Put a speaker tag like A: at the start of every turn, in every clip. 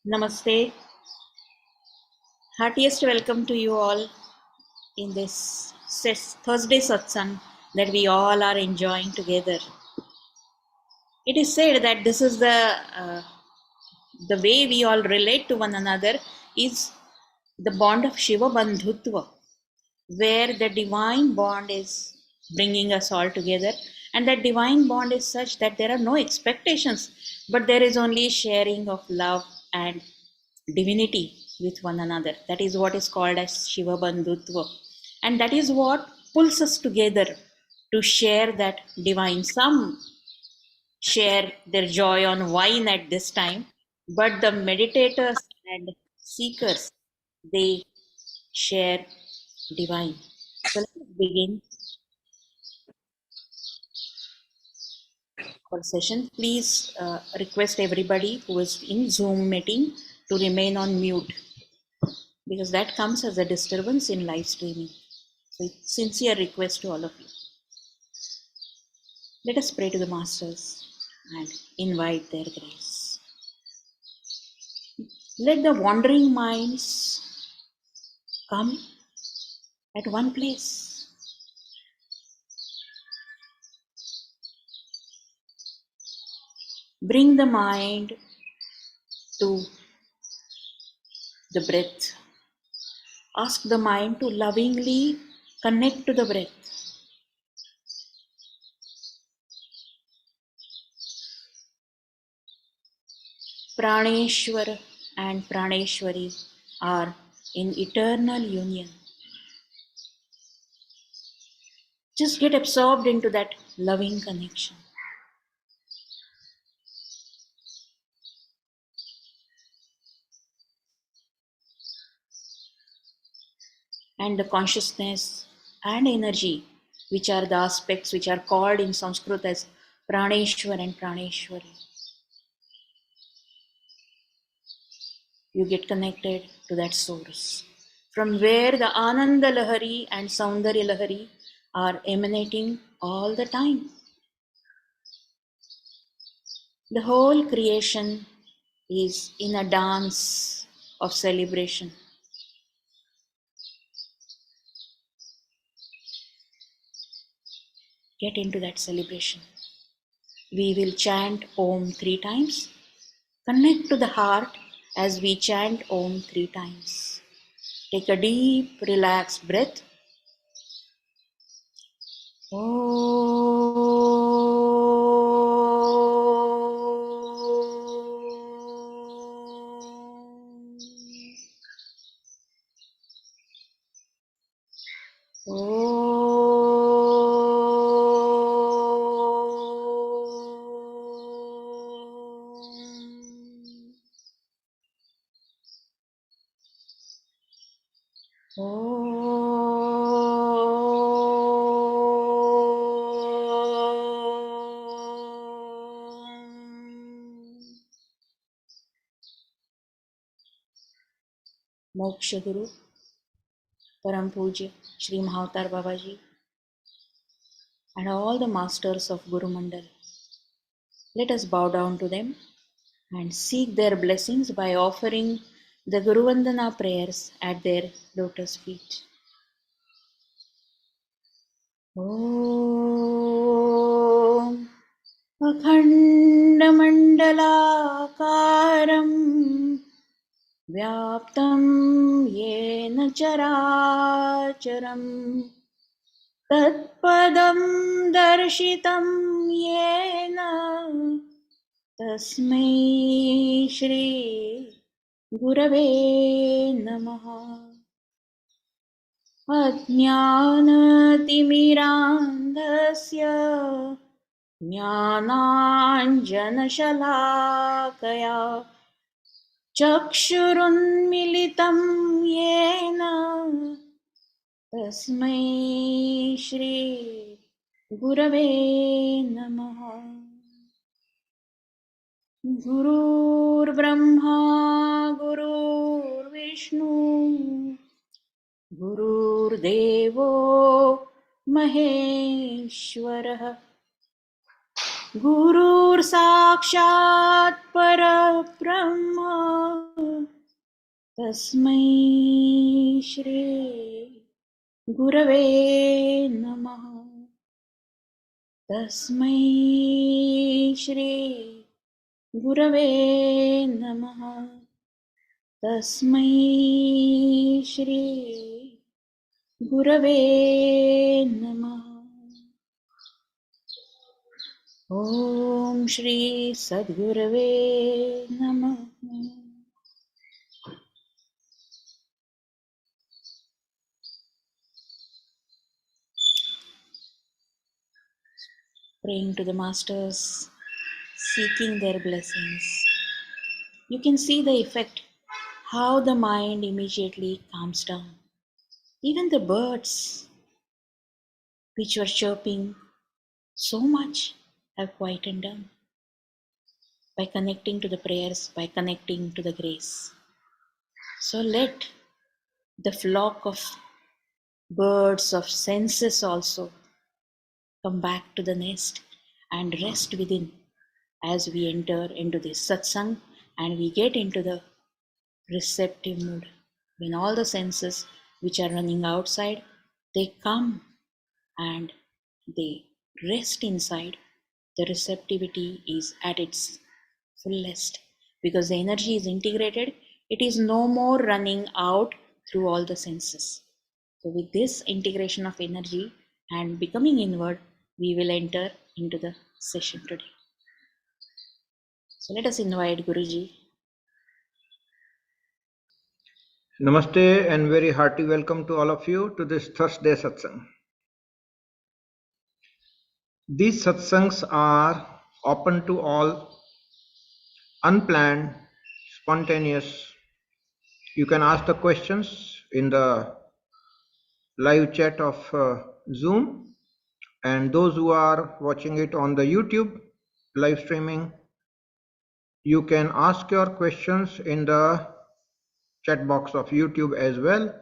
A: Namaste. Heartiest welcome to you all in this Thursday Satsang that we all are enjoying together. It is said that this is the way we all relate to one another is the bond of Shiva Bandhutva, where the divine bond is bringing us all together. And that divine bond is such that there are no expectations, but there is only sharing of love and divinity with one another. That is what is called as Shiva Bandhutva. And that is what pulls us together to share that divine. Some share their joy on wine at this time, but the meditators and seekers, they share divine. So let's begin our session. Please request everybody who is in Zoom meeting to remain on mute because that comes as a disturbance in live streaming. So it's sincere request to all of you. Let us pray to the Masters and invite their grace. Let the wandering minds come at one place. Bring the mind to the breath. Ask the mind to lovingly connect to the breath. Praneshwar and Praneshwari are in eternal union. Just get absorbed into that loving connection. And the consciousness and energy, which are the aspects which are called in Sanskrit as Praneshwar and Praneshwari. You get connected to that source, from where the Ananda Lahari and Saundarya Lahari are emanating all the time. The whole creation is in a dance of celebration. Get into that celebration. We will chant Om 3 times. Connect to the heart as we chant Om 3 times. Take a deep, relaxed breath. Moksha Guru, Param Pujya, Shri Mahavatar Babaji, and all the masters of Guru Mandal. Let us bow down to them and seek their blessings by offering the Guru Vandana prayers at their lotus feet. Om Akhandamandalakaram Vyaptam Yena Characharam Tatpadam Darshitam Yena Tasmai Shri Gurave Namaha. Ajnanatimirandhasya Jnananjanashalakaya Chakshurunmilitam Yena Tasmai Shri Gurave Namaha. Gurur Brahma Gurur Vishnu Gurur Devo Maheshwarah Gurur Sakshat Parabrahma तस्मै श्री गुरवे नमः। तस्मै श्री गुरवे नमः। तस्मै श्री गुरवे नमः। ॐ श्री सद्गुरवे नमः। Praying to the masters, seeking their blessings. You can see the effect, how the mind immediately calms down. Even the birds, which were chirping so much, have quietened down by connecting to the prayers, by connecting to the grace. So let the flock of birds of senses also come back to the nest and rest within as we enter into this satsang and we get into the receptive mood. When all the senses which are running outside, they come and they rest inside, the receptivity is at its fullest because the energy is integrated. It is no more running out through all the senses. So with this integration of energy and becoming inward, we will enter into the session today. So let us invite Guruji.
B: Namaste and very hearty welcome to all of you to this Thursday satsang. These satsangs are open to all, unplanned, spontaneous. You can ask the questions in the live chat of Zoom, and those who are watching it on the YouTube live streaming, you can ask your questions in the chat box of YouTube as well.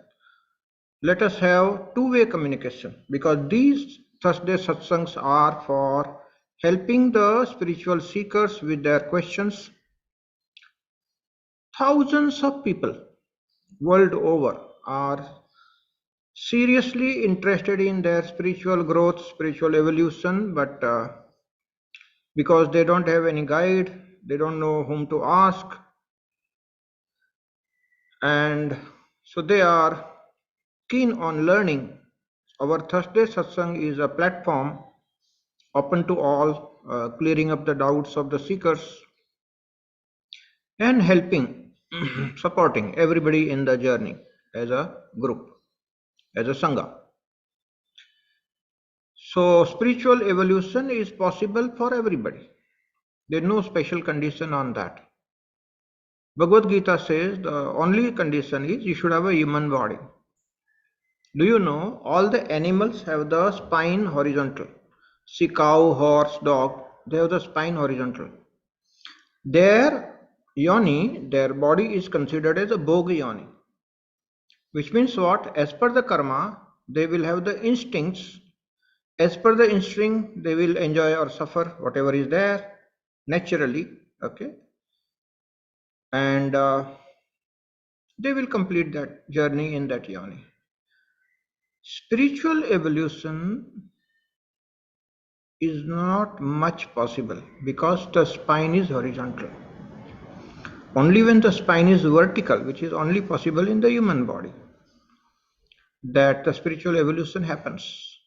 B: Let us have two-way communication because these Thursday satsangs are for helping the spiritual seekers with their questions. Thousands of people world over are seriously interested in their spiritual growth, spiritual evolution, but because they don't have any guide, they don't know whom to ask, and so they are keen on learning. Our Thursday satsang is a platform open to all, clearing up the doubts of the seekers and helping, supporting everybody in the journey as a group, as a sangha. So spiritual evolution is possible for everybody. There is no special condition on that. Bhagavad Gita says the only condition is you should have a human body. Do you know all the animals have the spine horizontal? See, cow, horse, dog, they have the spine horizontal. Their yoni, their body is considered as a bhoga yoni, which means what? As per the karma, they will have the instincts. As per the instinct, they will enjoy or suffer whatever is there naturally, okay? And they will complete that journey in that yoni. Spiritual evolution is not much possible because the spine is horizontal. Only when the spine is vertical, which is only possible in the human body, that the spiritual evolution happens.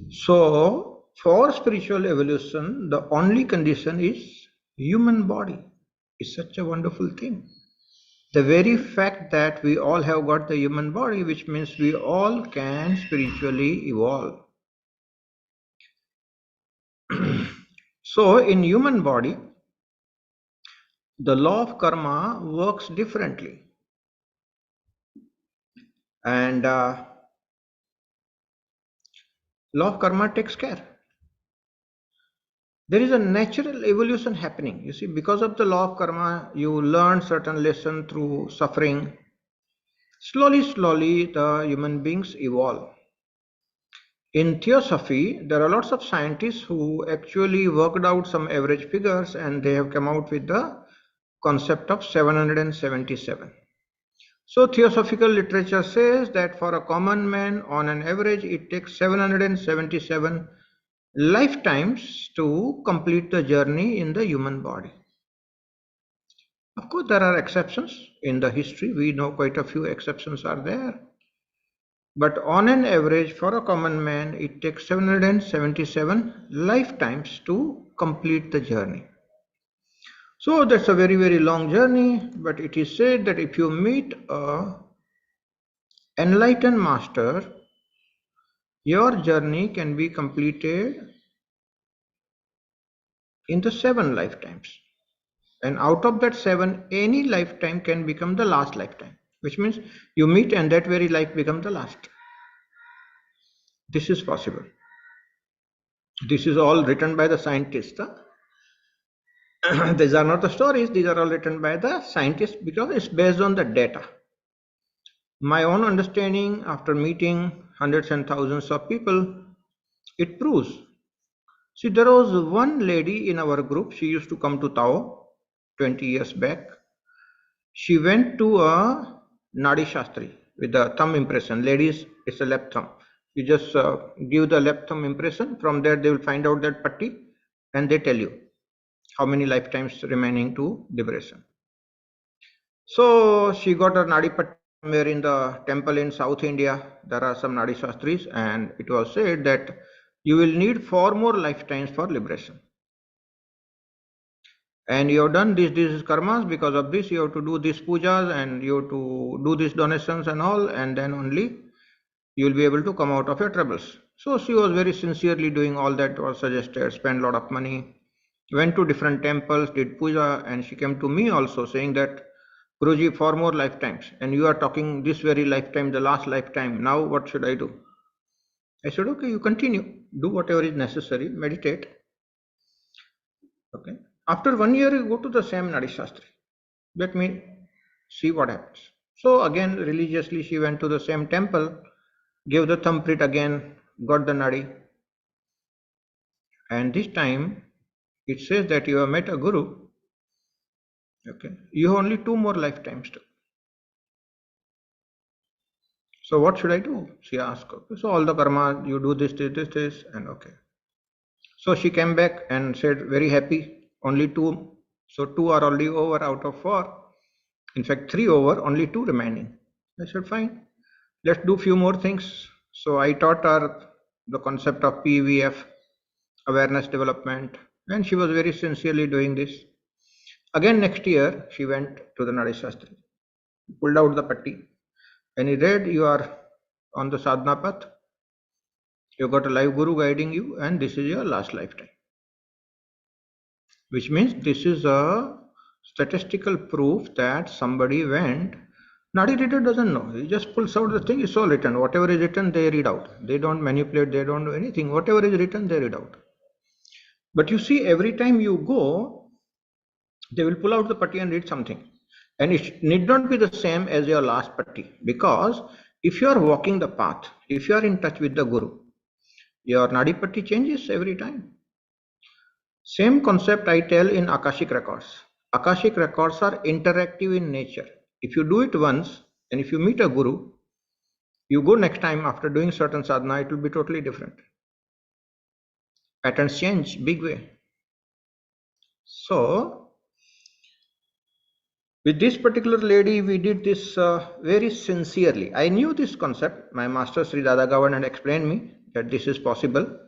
B: So, for spiritual evolution, the only condition is human body. It's such a wonderful thing. The very fact that we all have got the human body, which means we all can spiritually evolve. So, in human body, the law of karma works differently. And law of karma takes care. There is a natural evolution happening. You see, because of the law of karma, you learn certain lesson through suffering. Slowly, the human beings evolve. In theosophy, there are lots of scientists who actually worked out some average figures and they have come out with the concept of 777. So theosophical literature says that for a common man, on an average, it takes 777 lifetimes to complete the journey in the human body. Of course, there are exceptions in the history. We know quite a few exceptions are there. But on an average, for a common man, it takes 777 lifetimes to complete the journey. So that's a very, very long journey, but it is said that if you meet a enlightened master, your journey can be completed in the 7 lifetimes. And out of that 7, any lifetime can become the last lifetime, which means you meet and that very life becomes the last. This is possible. This is all written by the scientists. These are not the stories, these are all written by the scientists because it's based on the data. My own understanding after meeting hundreds and thousands of people, it proves. See, there was one lady in our group, she used to come to Tao 20 years back. She went to a Nadi Shastri with the thumb impression. Ladies, it's a left thumb. You just give the left thumb impression. From there, they will find out that patti and they tell you how many lifetimes remaining to liberation. So she got a Nadi patti somewhere in the temple in South India. There are some Nadi Shastris, and it was said that you will need 4 more lifetimes for liberation. And you have done this karmas, because of this you have to do these pujas and you have to do these donations and all, and then only you will be able to come out of your troubles. So she was very sincerely doing all that was suggested, spent a lot of money, went to different temples, did puja, and she came to me also saying that, Guruji, 4 more lifetimes, and you are talking this very lifetime, the last lifetime, now what should I do? I said, okay, you continue, do whatever is necessary, meditate. Okay. After 1 year, you go to the same Nadi Shastri. Let me see what happens. So again, religiously, she went to the same temple, gave the thumbprint again, got the Nadi. And this time, it says that you have met a Guru. Okay. You have only 2 more lifetimes to. So what should I do? She asked. Okay. So all the karma, you do this, and okay. So she came back and said, very happy, only 2. So 2 are already over out of 4. In fact, 3 over, only 2 remaining. I said, fine, let's do few more things. So I taught her the concept of PVF, awareness development, and she was very sincerely doing this. Again, next year, she went to the Nadi Shastri, pulled out the patti, and he read, you are on the sadhana path, you got a live guru guiding you, and this is your last lifetime. Which means this is a statistical proof that somebody went. Nadi reader doesn't know. He just pulls out the thing, it's all written. Whatever is written, they read out. They don't manipulate, they don't do anything. Whatever is written, they read out. But you see, every time you go, they will pull out the patti and read something. And it need not be the same as your last patti. Because if you are walking the path, if you are in touch with the Guru, your Nadi patti changes every time. Same concept I tell in Akashic records. Akashic records are interactive in nature. If you do it once, and if you meet a Guru, you go next time after doing certain sadhana, it will be totally different. Patterns change big way. So, with this particular lady, we did this very sincerely. I knew this concept. My master Sri Dada Gavan had explained me that this is possible.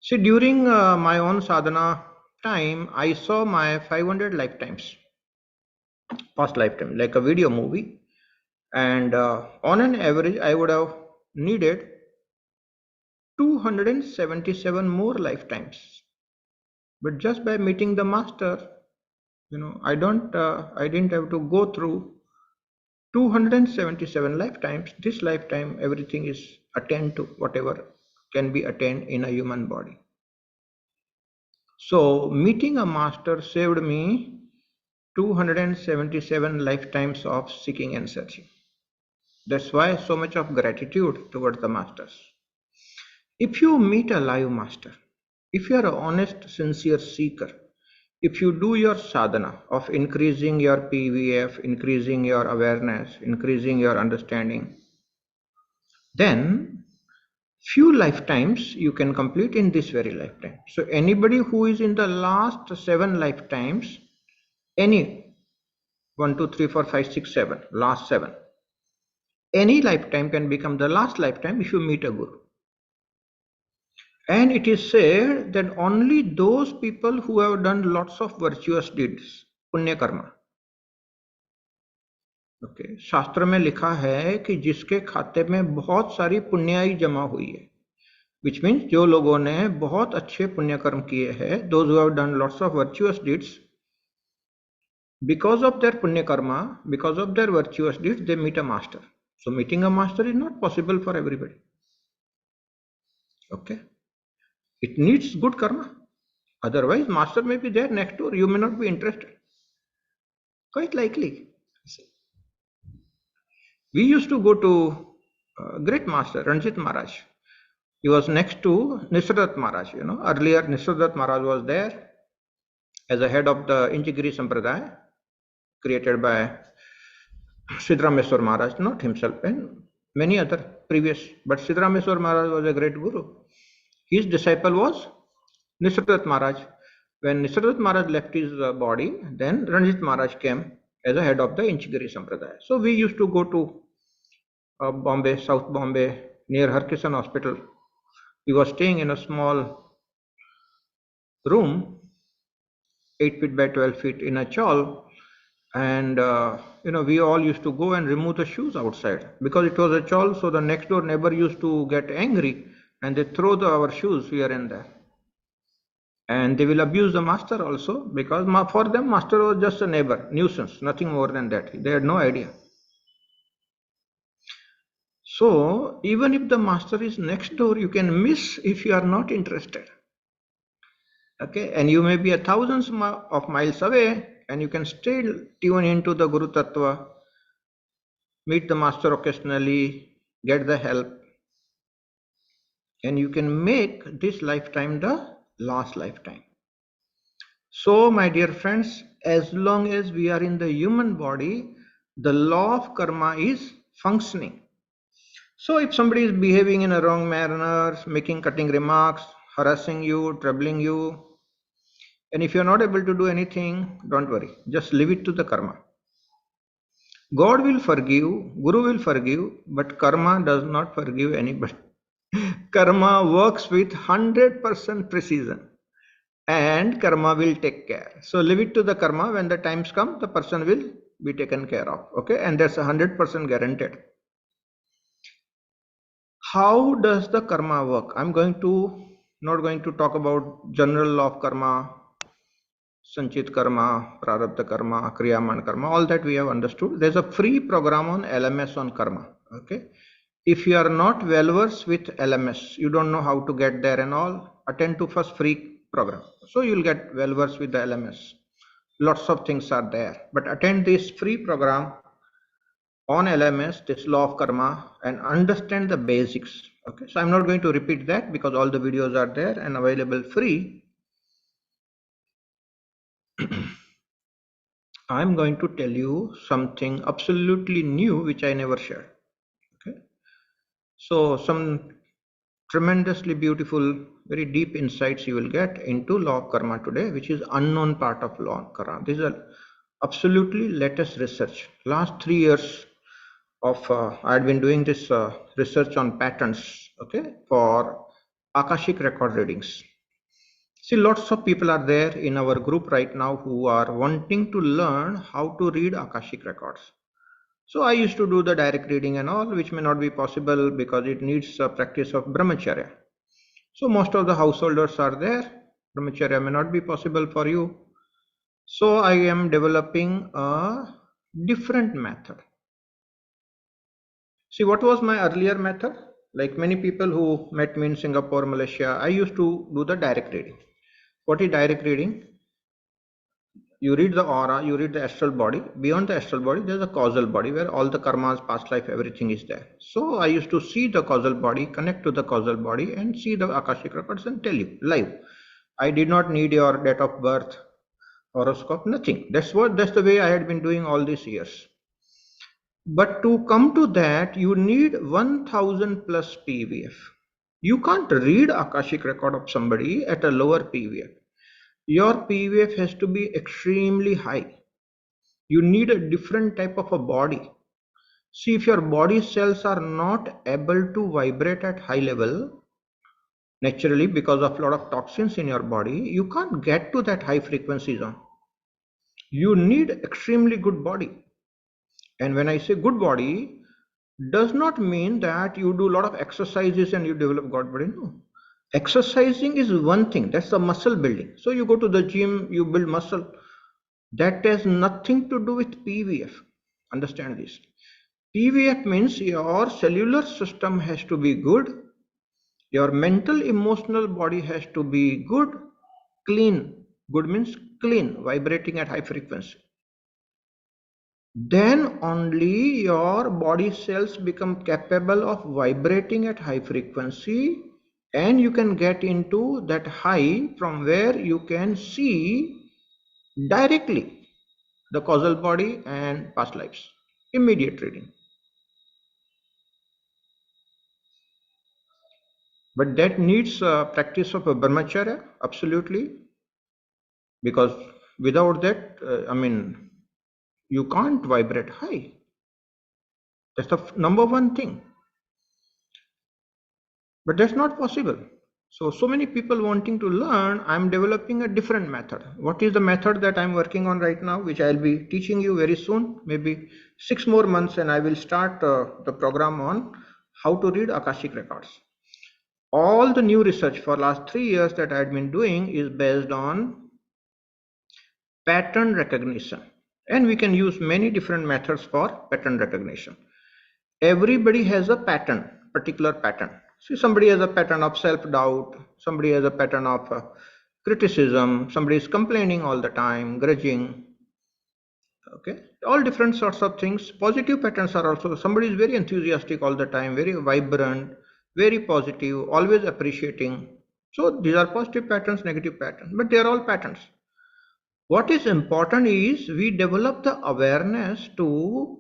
B: See, during my own sadhana time, I saw my 500 lifetimes, past lifetime, like a video movie. And on an average, I would have needed 277 more lifetimes. But just by meeting the master, I didn't have to go through 277 lifetimes. This lifetime, everything is attained to whatever can be attained in a human body. So meeting a master saved me 277 lifetimes of seeking and searching. That's why so much of gratitude towards the masters. If you meet a live master, if you are an honest, sincere seeker, If you do your sadhana of increasing your PVF, increasing your awareness, increasing your understanding, then few lifetimes you can complete in this very lifetime. So anybody who is in the last 7 lifetimes, any 1, 2, 3, 4, 5, 6, 7, last 7, any lifetime can become the last lifetime if you meet a guru. And it is said that only those people who have done lots of virtuous deeds, punya karma, okay, शास्त्र में लिखा है कि जिसके खाते में बहुत सारी पुण्याई जमा हुई है, which means जो लोगों ने बहुत अच्छे पुण्य कर्म किए हैं, those who have done lots of virtuous deeds, because of their punya karma, because of their virtuous deeds, they meet a master. So meeting a master is not possible for everybody. Okay, it needs good karma. Otherwise, master may be there next door. You may not be interested. Quite likely. We used to go to great master Ranjit Maharaj. He was next to Nisradat Maharaj. You know, earlier Nisradat Maharaj was there as a head of the Inchigiri Sampradaya, created by Siddharameswar Maharaj, not himself, and many other previous. But Siddharameswar Maharaj was a great guru. His disciple was Nisradat Maharaj. When Nisradat Maharaj left his body, then Ranjit Maharaj came as a head of the Inchigiri Sampradaya. So we used to go to Bombay, South Bombay, near Harkishan Hospital. We were staying in a small room, 8 feet by 12 feet in a chawl, and we all used to go and remove the shoes outside because it was a chawl. So the next door neighbor used to get angry and they throw our shoes here and there. And they will abuse the master also, because for them master was just a neighbor, nuisance, nothing more than that. They had no idea. So even if the master is next door, you can miss if you are not interested. Okay, and you may be a thousands of miles away and you can still tune into the Guru Tattva, meet the master occasionally, get the help, and you can make this lifetime the last lifetime. So, my dear friends, as long as we are in the human body, the law of karma is functioning. So, if somebody is behaving in a wrong manner, making cutting remarks, harassing you, troubling you, and if you are not able to do anything, don't worry, just leave it to the karma. God will forgive, Guru will forgive, but karma does not forgive anybody. Karma works with 100% precision. And karma will take care. So leave it to the karma. When the times come, the person will be taken care of. Okay, and that's 100% guaranteed. How does the karma work? I'm not going to talk about general law of karma, sanchit karma, prarabdha karma, kriyaman karma. All that we have understood. There's a free program on LMS on karma. Okay, if you are not well versed with LMS, you don't know how to get there and all, attend to first free program. So you'll get well versed with the LMS. Lots of things are there, but attend this free program on LMS, this law of karma, and understand the basics. Okay, so I'm not going to repeat that because all the videos are there and available free. I'm going to tell you something absolutely new which I never shared. Okay, so some tremendously beautiful, very deep insights you will get into law of karma today, which is unknown part of law of karma. This is a absolutely latest research. Last 3 years of I had been doing this research on patterns, okay, for Akashic record readings. See, lots of people are there in our group right now who are wanting to learn how to read Akashic records. So I used to do the direct reading and all, which may not be possible because it needs a practice of brahmacharya. So most of the householders are there. Brahmacharya may not be possible for you. So I am developing a different method. See, what was my earlier method? Like many people who met me in Singapore, Malaysia, I used to do the direct reading. What is direct reading? You read the aura, you read the astral body. Beyond the astral body, there's a causal body where all the karmas, past life, everything is there. So I used to see the causal body, connect to the causal body, and see the Akashic records and tell you live. I did not need your date of birth. horoscope, nothing. That's the way I had been doing all these years. But to come to that, you need 1000 plus PVF. You can't read Akashic record of somebody at a lower PVF. Your PVF has to be extremely high. You need a different type of a body. See, if your body cells are not able to vibrate at high level, naturally because of a lot of toxins in your body, you can't get to that high frequency zone. You need extremely good body. And when I say good body, does not mean that you do a lot of exercises and you develop God body. No. Exercising is one thing, that's the muscle building. So you go to the gym, you build muscle. That has nothing to do with PVF. Understand this. PVF means your cellular system has to be good, your mental emotional body has to be good, clean. Good means clean, vibrating at high frequency. Then only your body cells become capable of vibrating at high frequency, and you can get into that high from where you can see directly the causal body and past lives. Immediate reading. But that needs practice of a brahmacharya, absolutely, because without that, you can't vibrate high. That's the number one thing. But that's not possible. So many people wanting to learn, I'm developing a different method. What is the method that I'm working on right now, which I'll be teaching you very soon, maybe 6 more months, and I will start the program on how to read Akashic records. All the new research for last 3 years that I had been doing is based on pattern recognition. And we can use many different methods for pattern recognition. Everybody has a pattern, particular pattern. See, somebody has a pattern of self-doubt, somebody has a pattern of criticism, somebody is complaining all the time, grudging. Okay, all different sorts of things. Positive patterns are also, somebody is very enthusiastic all the time, very vibrant, very positive, always appreciating. So these are positive patterns, negative patterns, but they are all patterns. What is important is we develop the awareness to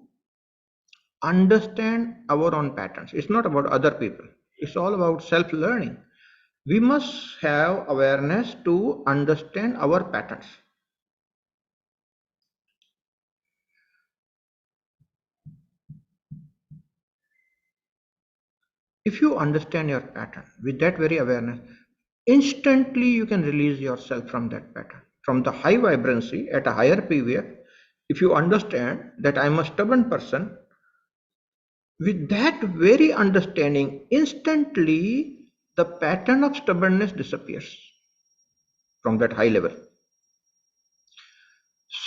B: understand our own patterns. It's not about other people. It's all about self-learning. We must have awareness to understand our patterns. If you understand your pattern with that very awareness, instantly you can release yourself from that pattern. From the high vibrancy at a higher PVF, if you understand that I'm a stubborn person, with that very understanding, instantly the pattern of stubbornness disappears from that high level.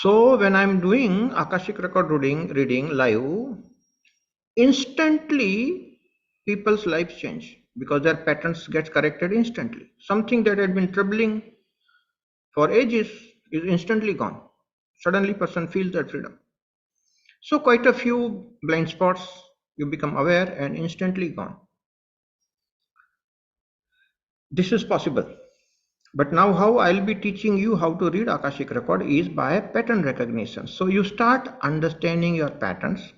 B: So when I'm doing Akashic record reading live, instantly people's lives change because their patterns get corrected instantly. Something that had been troubling for ages is instantly gone. Suddenly person feels that freedom. So quite a few blind spots you become aware and instantly gone. This is possible. But now how I'll be teaching you how to read Akashic record is by pattern recognition. So you start understanding your patterns.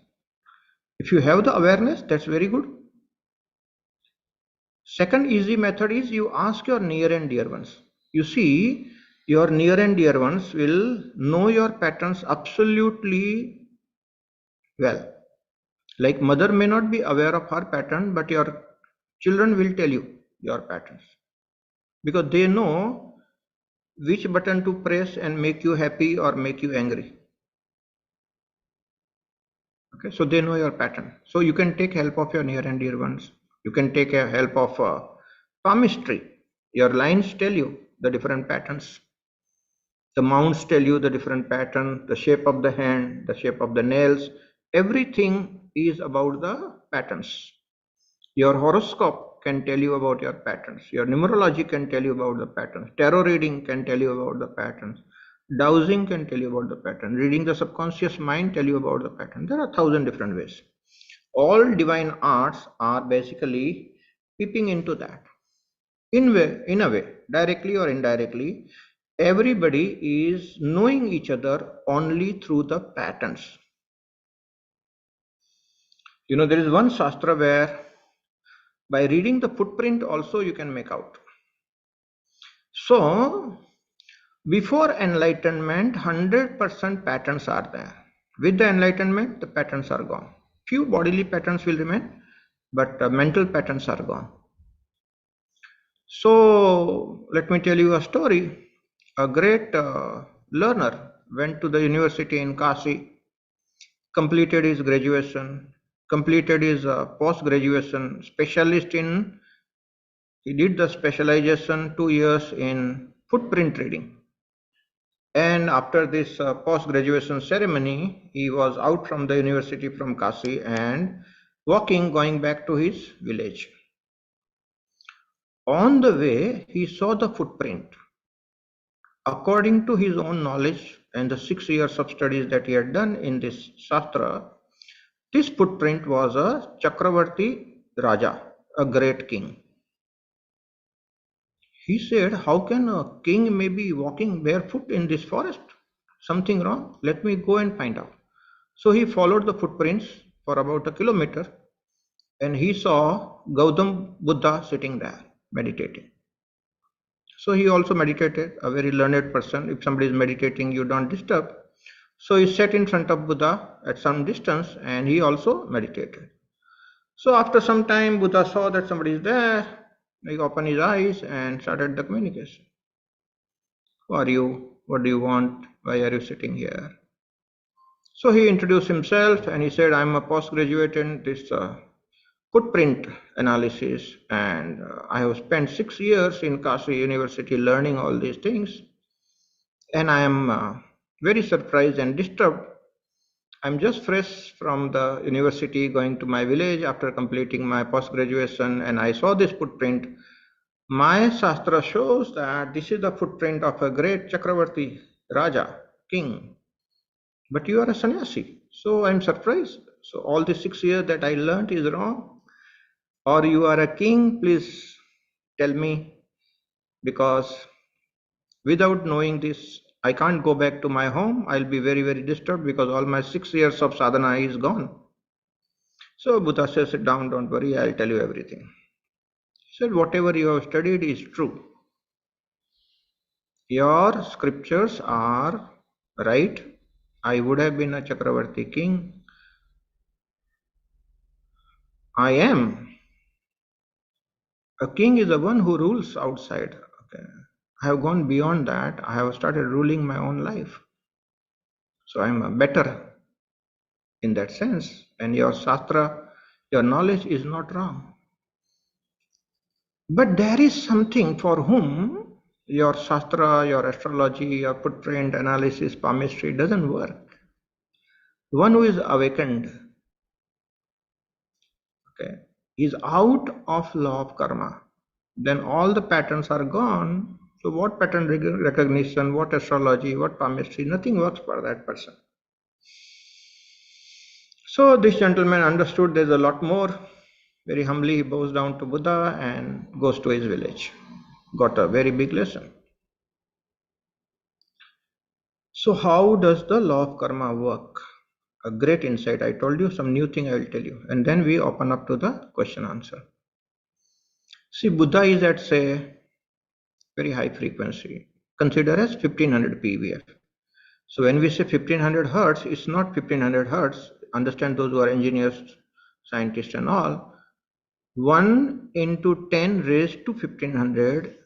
B: If you have the awareness, that's very good. Second easy method is you ask your near and dear ones. You see, your near and dear ones will know your patterns absolutely well. Like mother may not be aware of her pattern, but your children will tell you your patterns. Because they know which button to press and make you happy or make you angry. Okay, so they know your pattern. So you can take help of your near and dear ones. You can take a help of palmistry. Your lines tell you the different patterns. The mounts tell you the different pattern, the shape of the hand, the shape of the nails. Everything is about the patterns. Your horoscope can tell you about your patterns. Your numerology can tell you about the patterns. Tarot reading can tell you about the patterns. Dowsing can tell you about the pattern. Reading the subconscious mind tell you about the pattern. There are 1,000 different ways. All divine arts are basically peeping into that. In a way, directly or indirectly, everybody is knowing each other only through the patterns. There is one Shastra where by reading the footprint also you can make out. So, before enlightenment, 100% patterns are there. With the enlightenment, the patterns are gone. Few bodily patterns will remain, but mental patterns are gone. So, let me tell you a story. A great learner went to the university in Kashi, completed his graduation, completed his post-graduation specialist in, he did the specialization 2 years in footprint reading. And after this post-graduation ceremony, he was out from the university from Kashi and walking, going back to his village. On the way, he saw the footprint. According to his own knowledge and the 6 years of studies that he had done in this Shastra, this footprint was a Chakravarti Raja, a great king. He said, how can a king may be walking barefoot in this forest? Something wrong? Let me go and find out. So he followed the footprints for about a kilometer and he saw Gautam Buddha sitting there meditating. So he also meditated, a very learned person. If somebody is meditating, you don't disturb. So he sat in front of Buddha at some distance and he also meditated. So after some time, Buddha saw that somebody is there. He opened his eyes and started the communication. Who are you? What do you want? Why are you sitting here? So he introduced himself and he said, I'm a postgraduate in this footprint analysis, and I have spent 6 years in Kashi University learning all these things, and I am very surprised and disturbed. I'm just fresh from the university going to my village after completing my post-graduation, and I saw this footprint. My Shastra shows that this is the footprint of a great Chakravarti Raja, king, but you are a sannyasi. So I'm surprised. So all the 6 years that I learned is wrong. Or you are a king, please tell me, because without knowing this, I can't go back to my home. I'll be very, very disturbed because all my 6 years of sadhana is gone. So Buddha says, sit down, don't worry, I'll tell you everything. He said, whatever you have studied is true. Your scriptures are right. I would have been a Chakravarti king. I am. A king is the one who rules outside. Okay. I have gone beyond that. I have started ruling my own life. So I am better in that sense. And your Shastra, your knowledge is not wrong. But there is something for whom your Shastra, your astrology, your footprint analysis, palmistry doesn't work. One who is awakened, okay, is out of law of karma. Then all the patterns are gone. So what pattern recognition, what astrology, what palmistry, nothing works for that person. So this gentleman understood there's a lot more. Very humbly he bows down to Buddha and goes to his village. Got a very big lesson. So how does the law of karma work? A great insight. I told you some new thing I will tell you. And then we open up to the question answer. See, Buddha is at, say, very high frequency. Consider as 1500 PVF. So when we say 1500 hertz, it's not 1500 hertz. Understand, those who are engineers, scientists and all. 1 into 10 raised to 1500,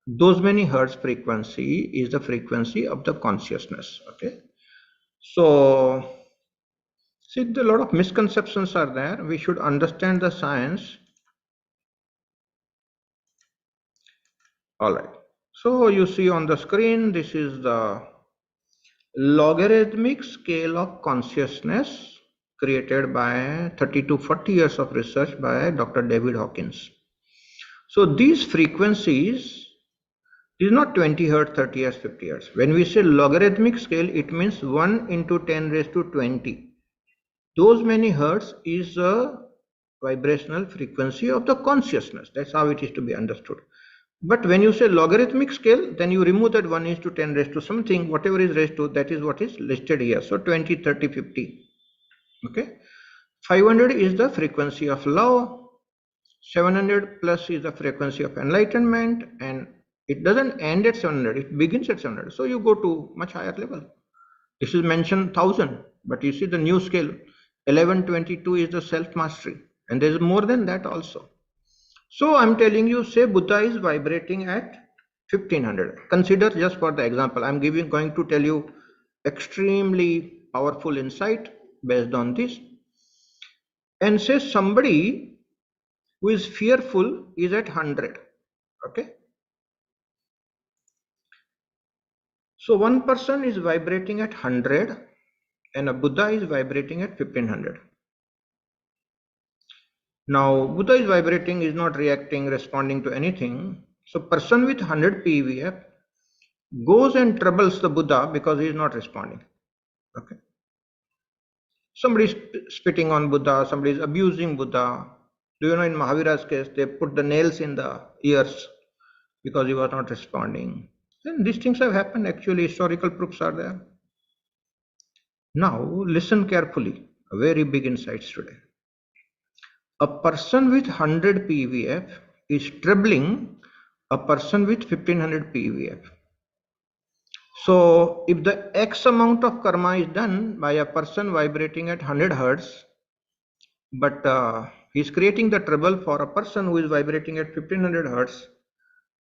B: those many hertz frequency is the frequency of the consciousness. Okay. So, see, a lot of misconceptions are there. We should understand the science. All right. So you see on the screen, this is the logarithmic scale of consciousness created by 30 to 40 years of research by Dr. David Hawkins. So these frequencies is not 20 hertz, 30 hertz, 50 hertz. When we say logarithmic scale, it means 1 into 10 raised to 20. Those many hertz is a vibrational frequency of the consciousness. That's how it is to be understood. But when you say logarithmic scale, then you remove that 1 is to 10 raised to something, whatever is raised to, that is what is listed here. So 20, 30, 50. Okay. 500 is the frequency of love. 700 plus is the frequency of enlightenment, and it doesn't end at 700, it begins at 700. So you go to much higher level. This is mentioned 1000, but you see the new scale 1122 is the self mastery, and there is more than that also. So I'm telling you, say Buddha is vibrating at 1500. Consider, just for the example, I'm going to tell you extremely powerful insight based on this. And say somebody who is fearful is at 100. Okay. So one person is vibrating at 100 and a Buddha is vibrating at 1500. Now Buddha is vibrating, is not reacting, responding to anything. So person with 100 PVF goes and troubles the Buddha because he is not responding. Okay. Somebody is spitting on Buddha, somebody is abusing Buddha. Do you know in Mahavira's case, they put the nails in the ears because he was not responding. And these things have happened, actually, historical proofs are there. Now listen carefully, very big insights today. A person with 100 PVF is troubling a person with 1500 PVF. So if the X amount of karma is done by a person vibrating at 100 Hertz, but he's creating the trouble for a person who is vibrating at 1500 Hertz,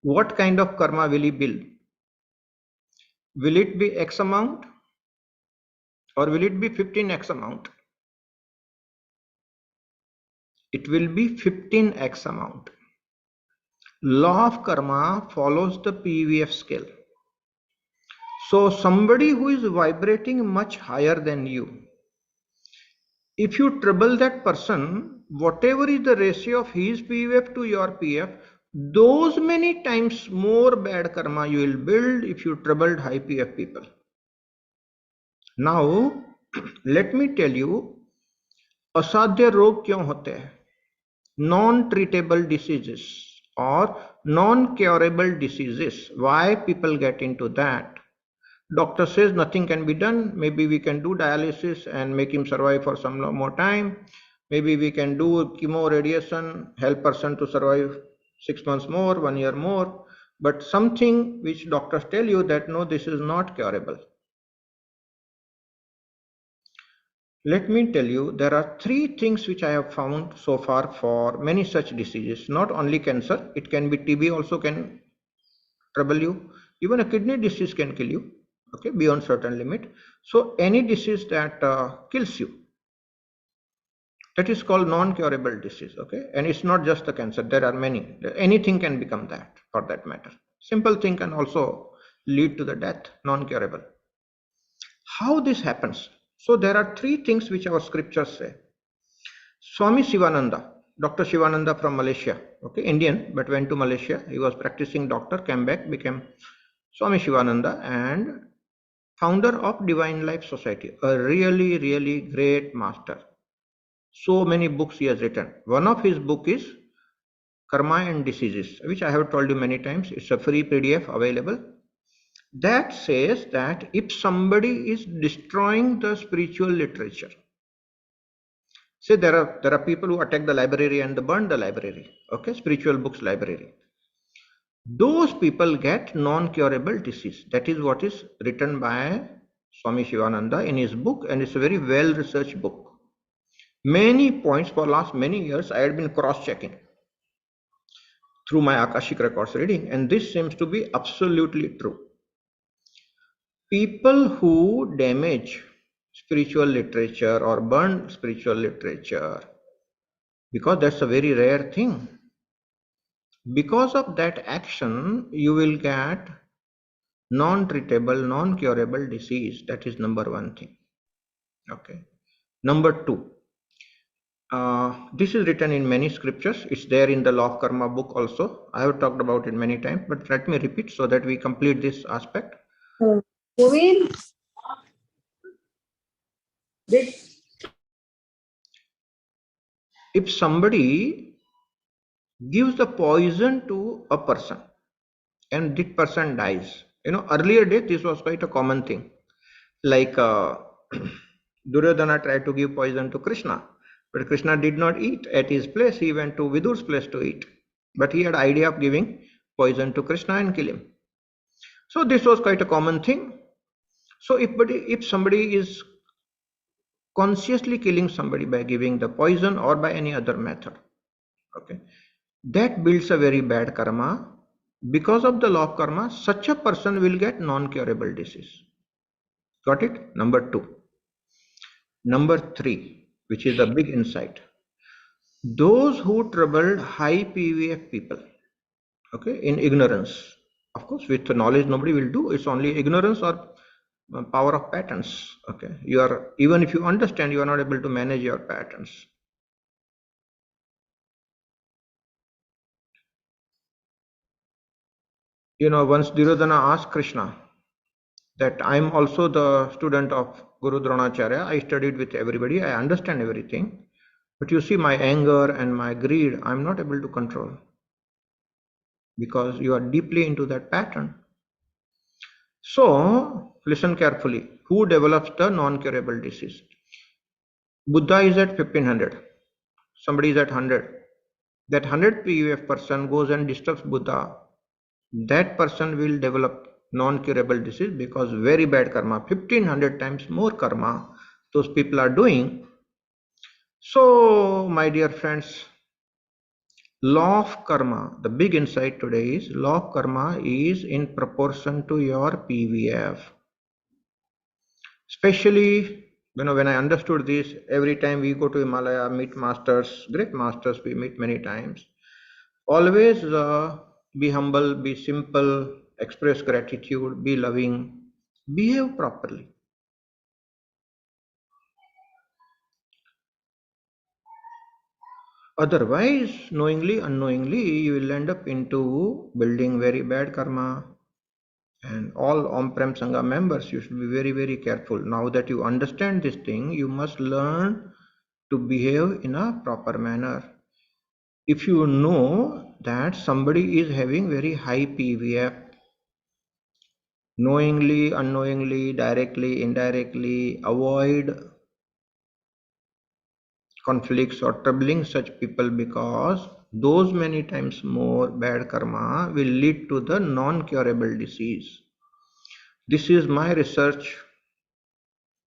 B: what kind of karma will he build? Will it be X amount or will it be 15X amount? It will be 15X amount. Law of karma follows the PVF scale. So somebody who is vibrating much higher than you, if you trouble that person, whatever is the ratio of his PVF to your PF, those many times more bad karma you will build if you troubled high PF people. Now, let me tell you, असाध्य रोग क्यों होते हैं? Non-treatable diseases or non-curable diseases. Why people get into that? Doctor says nothing can be done. Maybe we can do dialysis and make him survive for some more time. Maybe we can do chemo radiation, help person to survive 6 months more, 1 year more. But something which doctors tell you that no, this is not curable. Let me tell you, there are 3 things which I have found so far for many such diseases. Not only cancer, it can be TB also can trouble you. Even a kidney disease can kill you, okay, beyond certain limit. So any disease that kills you, that is called non-curable disease, okay. And it's not just the cancer, there are many. Anything can become that, for that matter. Simple thing can also lead to the death, non-curable. How this happens? So there are 3 things which our scriptures say. Swami Shivananda, Dr. Shivananda from Malaysia, okay, Indian, but went to Malaysia. He was practicing doctor, came back, became Swami Shivananda and founder of Divine Life Society, a really, really great master. So many books he has written. One of his book is Karma and Diseases, which I have told you many times. It's a free PDF available. That says that if somebody is destroying the spiritual literature, say there are people who attack the library and burn the library, okay, spiritual books library. Those people get non-curable disease. That is what is written by Swami Shivananda in his book, and it's a very well-researched book. Many points for last many years I had been cross-checking through my Akashic records reading, and this seems to be absolutely true. People who damage spiritual literature or burn spiritual literature, because that's a very rare thing, because of that action you will get non-treatable, non-curable disease. That is number 1 thing. Okay. Number 2, this is written in many scriptures. It's there in the Law of Karma book also. I have talked about it many times, but let me repeat so that we complete this aspect. If somebody gives the poison to a person, and this person dies. Earlier days this was quite a common thing. Like Duryodhana tried to give poison to Krishna, but Krishna did not eat at his place. He went to Vidur's place to eat. But he had idea of giving poison to Krishna and kill him. So this was quite a common thing. So if somebody is consciously killing somebody by giving the poison or by any other method, okay, that builds a very bad karma. Because of the law of karma, such a person will get non-curable disease. Got it? Number two. Number three, which is the big insight. Those who troubled high PVF people, okay, in ignorance. Of course, with knowledge, nobody will do. It's only ignorance or power of patterns. Okay, even if you understand, you are not able to manage your patterns. Once Duryodhana asked Krishna that I'm also the student of Guru Dronacharya. I studied with everybody. I understand everything. But you see, my anger and my greed, I'm not able to control because you are deeply into that pattern. So, listen carefully. Who develops the non-curable disease? Buddha is at 1500. Somebody is at 100. That 100 PUF person goes and disturbs Buddha. That person will develop non-curable disease because very bad karma, 1500 times more karma those people are doing. So, my dear friends, law of karma, the big insight today is law of karma is in proportion to your PVF. Especially, when I understood this, every time we go to Himalaya, meet masters, great masters we meet many times, always be humble, be simple, express gratitude, be loving, behave properly. Otherwise, knowingly, unknowingly, you will end up into building very bad karma. And all Om-Prem Sangha members, you should be very, very careful. Now that you understand this thing, you must learn to behave in a proper manner. If you know that somebody is having very high PVF, knowingly, unknowingly, directly, indirectly, avoid conflicts or troubling such people because those many times more bad karma will lead to the non-curable disease. This is my research,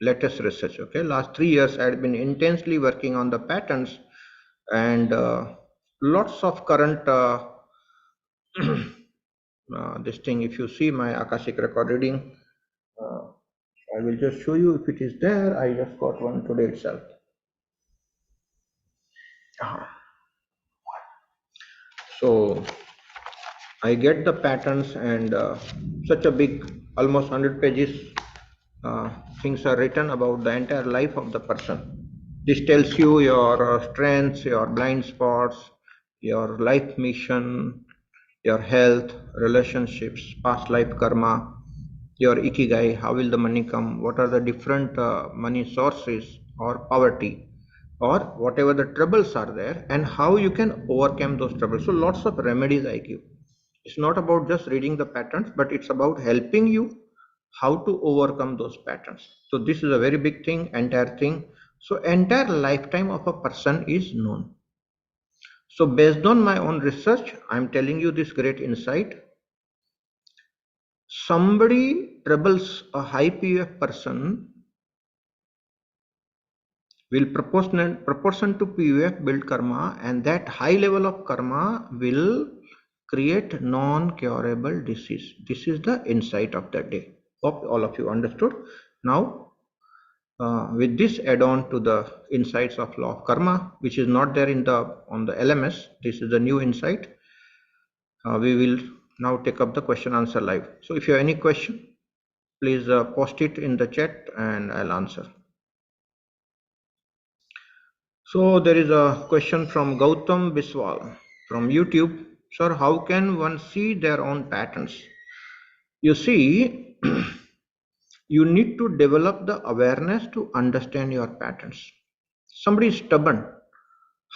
B: latest research. Okay, last 3 years I had been intensely working on the patterns and lots of current this thing. If you see my Akashic record reading, I will just show you if it is there. I just got one today itself. So I get the patterns and such a big, almost 100 pages things are written about the entire life of the person. This tells you your strengths, your blind spots, your life mission, your health, relationships, past life karma, your ikigai, how will the money come, what are the different money sources or poverty or whatever the troubles are there and how you can overcome those troubles. So lots of remedies I give. It's not about just reading the patterns, but it's about helping you how to overcome those patterns. So this is a very big thing, entire thing. So entire lifetime of a person is known. So based on my own research, I'm telling you this great insight. Somebody troubles a high PF person will proportion to PUF build karma, and that high level of karma will create non-curable disease. This is the insight of the day. Hope all of you understood. Now, with this add-on to the insights of law of karma, which is not there on the LMS, this is the new insight. We will now take up the question answer live. So if you have any question, please post it in the chat and I'll answer. So there is a question from Gautam Biswal from YouTube. Sir, how can one see their own patterns? You see, you need to develop the awareness to understand your patterns. Somebody is stubborn.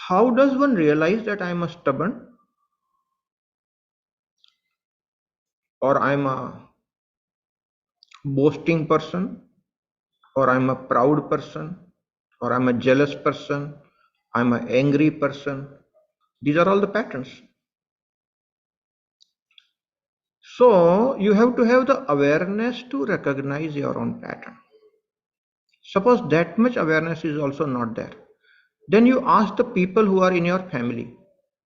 B: How does one realize that I am a stubborn? or I'm a boasting person, or I'm a proud person, or I'm a jealous person, I'm an angry person. These are all the patterns. So you have to have the awareness to recognize your own pattern. Suppose that much awareness is also not there. Then you ask the people who are in your family,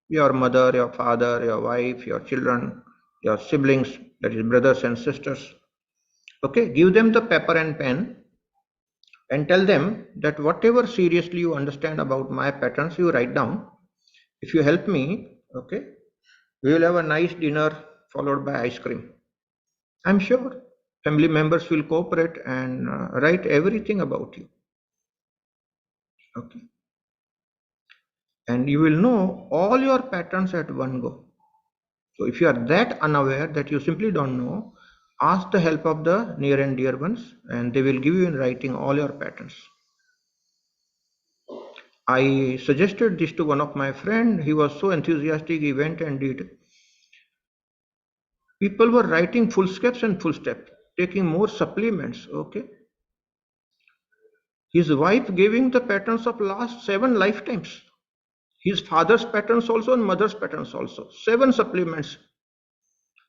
B: your mother, your father, your wife, your children, your siblings, that is brothers and sisters. Okay, give them the paper and pen and tell them that whatever seriously you understand about my patterns, you write down. If you help me, okay, we will have a nice dinner followed by ice cream. I'm sure family members will cooperate and write everything about you. Okay. And you will know all your patterns at one go. So if you are that unaware that you simply don't know, ask the help of the near and dear ones and they will give you in writing all your patterns. I suggested this to one of my friends. He was so enthusiastic, he went and did. People were writing full steps and full steps, taking more supplements. Okay. His wife giving the patterns of last 7 lifetimes. His father's patterns also and mother's patterns also. 7 supplements.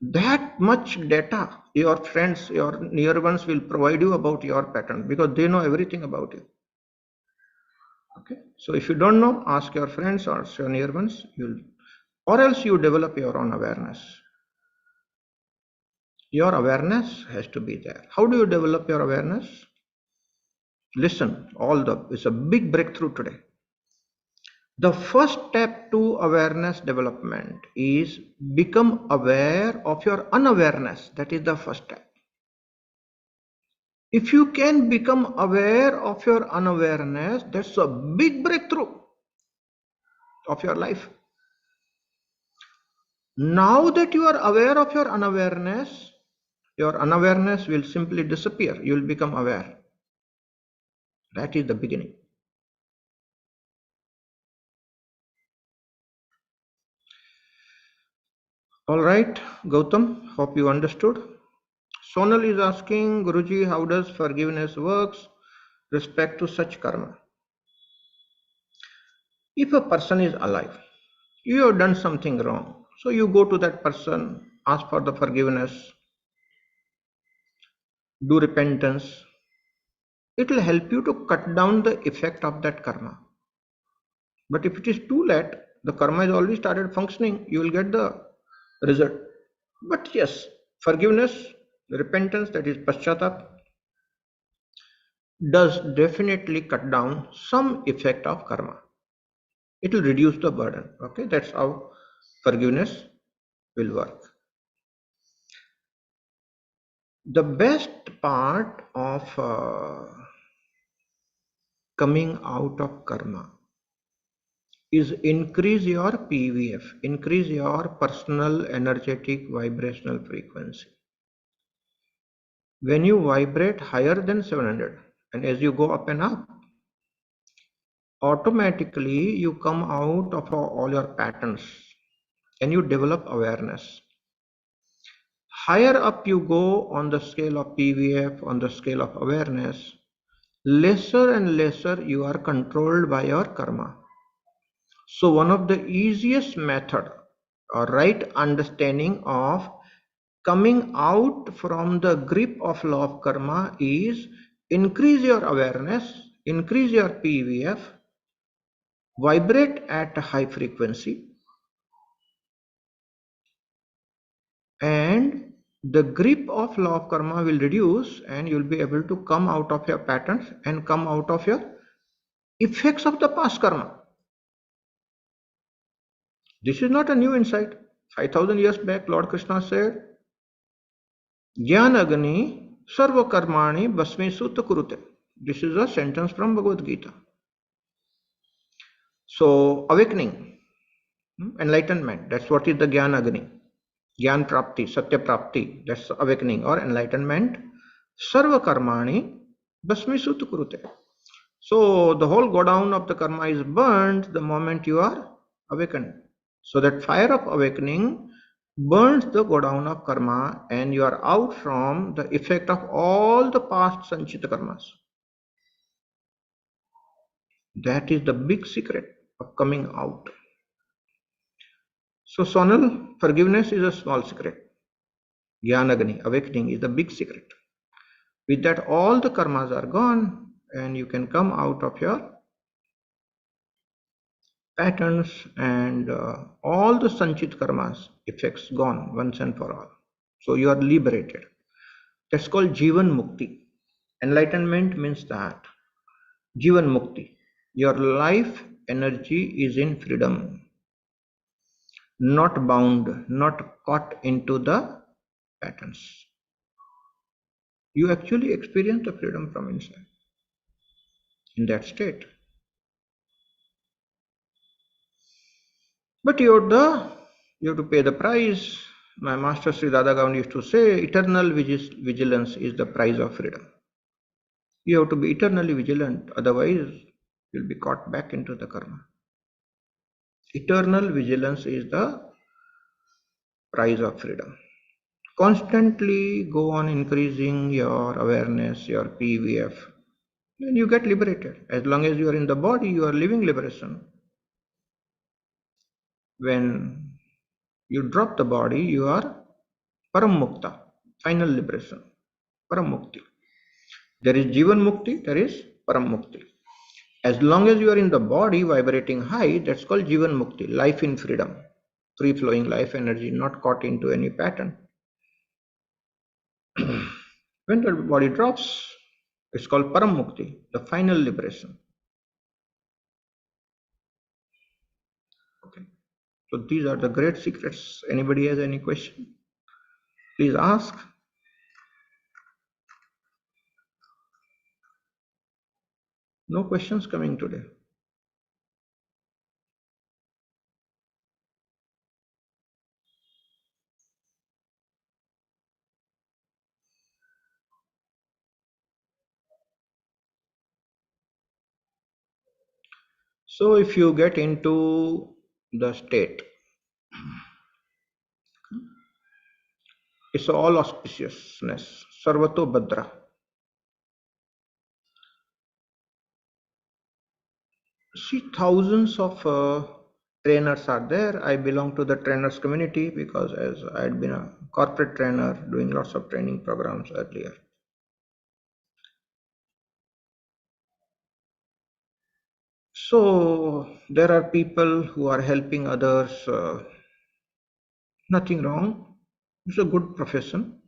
B: That much data your friends, your near ones will provide you about your pattern because they know everything about you. Okay. So if you don't know, ask your friends or your near ones, or else you develop your own awareness. Your awareness has to be there. How do you develop your awareness? Listen, it's a big breakthrough today. The first step to awareness development is become aware of your unawareness. That is the first step. If you can become aware of your unawareness, that's a big breakthrough of your life. Now that you are aware of your unawareness will simply disappear. You will become aware. That is the beginning. All right, Gautam, hope you understood. Sonal is asking, Guruji, how does forgiveness works respect to such karma? If a person is alive, you have done something wrong, so you go to that person, ask for the forgiveness, do repentance. It will help you to cut down the effect of that karma. But if it is too late, the karma has already started functioning, you will get the result. But yes, forgiveness, repentance, that is paschatap, does definitely cut down some effect of karma. It will reduce the burden. Okay, that's how forgiveness will work. The best part of coming out of karma is increase your PVF, increase your personal energetic vibrational frequency. When you vibrate higher than 700, and as you go up and up, automatically you come out of all your patterns and you develop awareness. Higher up you go on the scale of PVF, on the scale of awareness, lesser and lesser you are controlled by your karma. So one of the easiest method or right understanding of coming out from the grip of law of karma is increase your awareness, increase your PVF, vibrate at a high frequency, and the grip of law of karma will reduce and you will be able to come out of your patterns and come out of your effects of the past karma. This is not a new insight. 5000 years back, Lord Krishna said, Jnanagni sarva karmani basmi sutta kurute. This is a sentence from Bhagavad Gita. So, awakening, enlightenment, that's what is the Jnanagni. Jnana prapti, satya prapti, that's awakening or enlightenment. Sarva karmani basmi sutta kurute. So, the whole go down of the karma is burned the moment you are awakened. So, that fire of awakening burns the godown of karma, and you are out from the effect of all the past sanchita karmas. That is the big secret of coming out. So, Sonal, forgiveness is a small secret. Jnanagni, awakening, is the big secret. With that, all the karmas are gone, and you can come out of your patterns, and all the sanchit karmas effects gone once and for all. So you are liberated. That's called Jivan Mukti. Enlightenment means that. Jivan Mukti. Your life energy is in freedom, not bound, not caught into the patterns. You actually experience the freedom from inside in that state. But you have to pay the price. My master Sri Dadagavan used to say, eternal vigilance is the price of freedom. You have to be eternally vigilant, otherwise you'll be caught back into the karma. Eternal vigilance is the price of freedom. Constantly go on increasing your awareness, your PVF, and you get liberated. As long as you are in the body, you are living liberation. When you drop the body, you are Param Mukta, final liberation, Param Mukti. There is Jivan Mukti, there is Param Mukti. As long as you are in the body vibrating high, that's called Jivan Mukti, life in freedom, free flowing life energy, not caught into any pattern. When the body drops, it's called Param Mukti, the final liberation. Okay. So these are the great secrets. Anybody has any question? Please ask. No questions coming today. So if you get into the state, it's all auspiciousness, Sarvato Bhadra. See, thousands of trainers are there. I belong to the trainers community because as I had been a corporate trainer doing lots of training programs earlier. So there are people who are helping others. Nothing wrong. It's a good profession.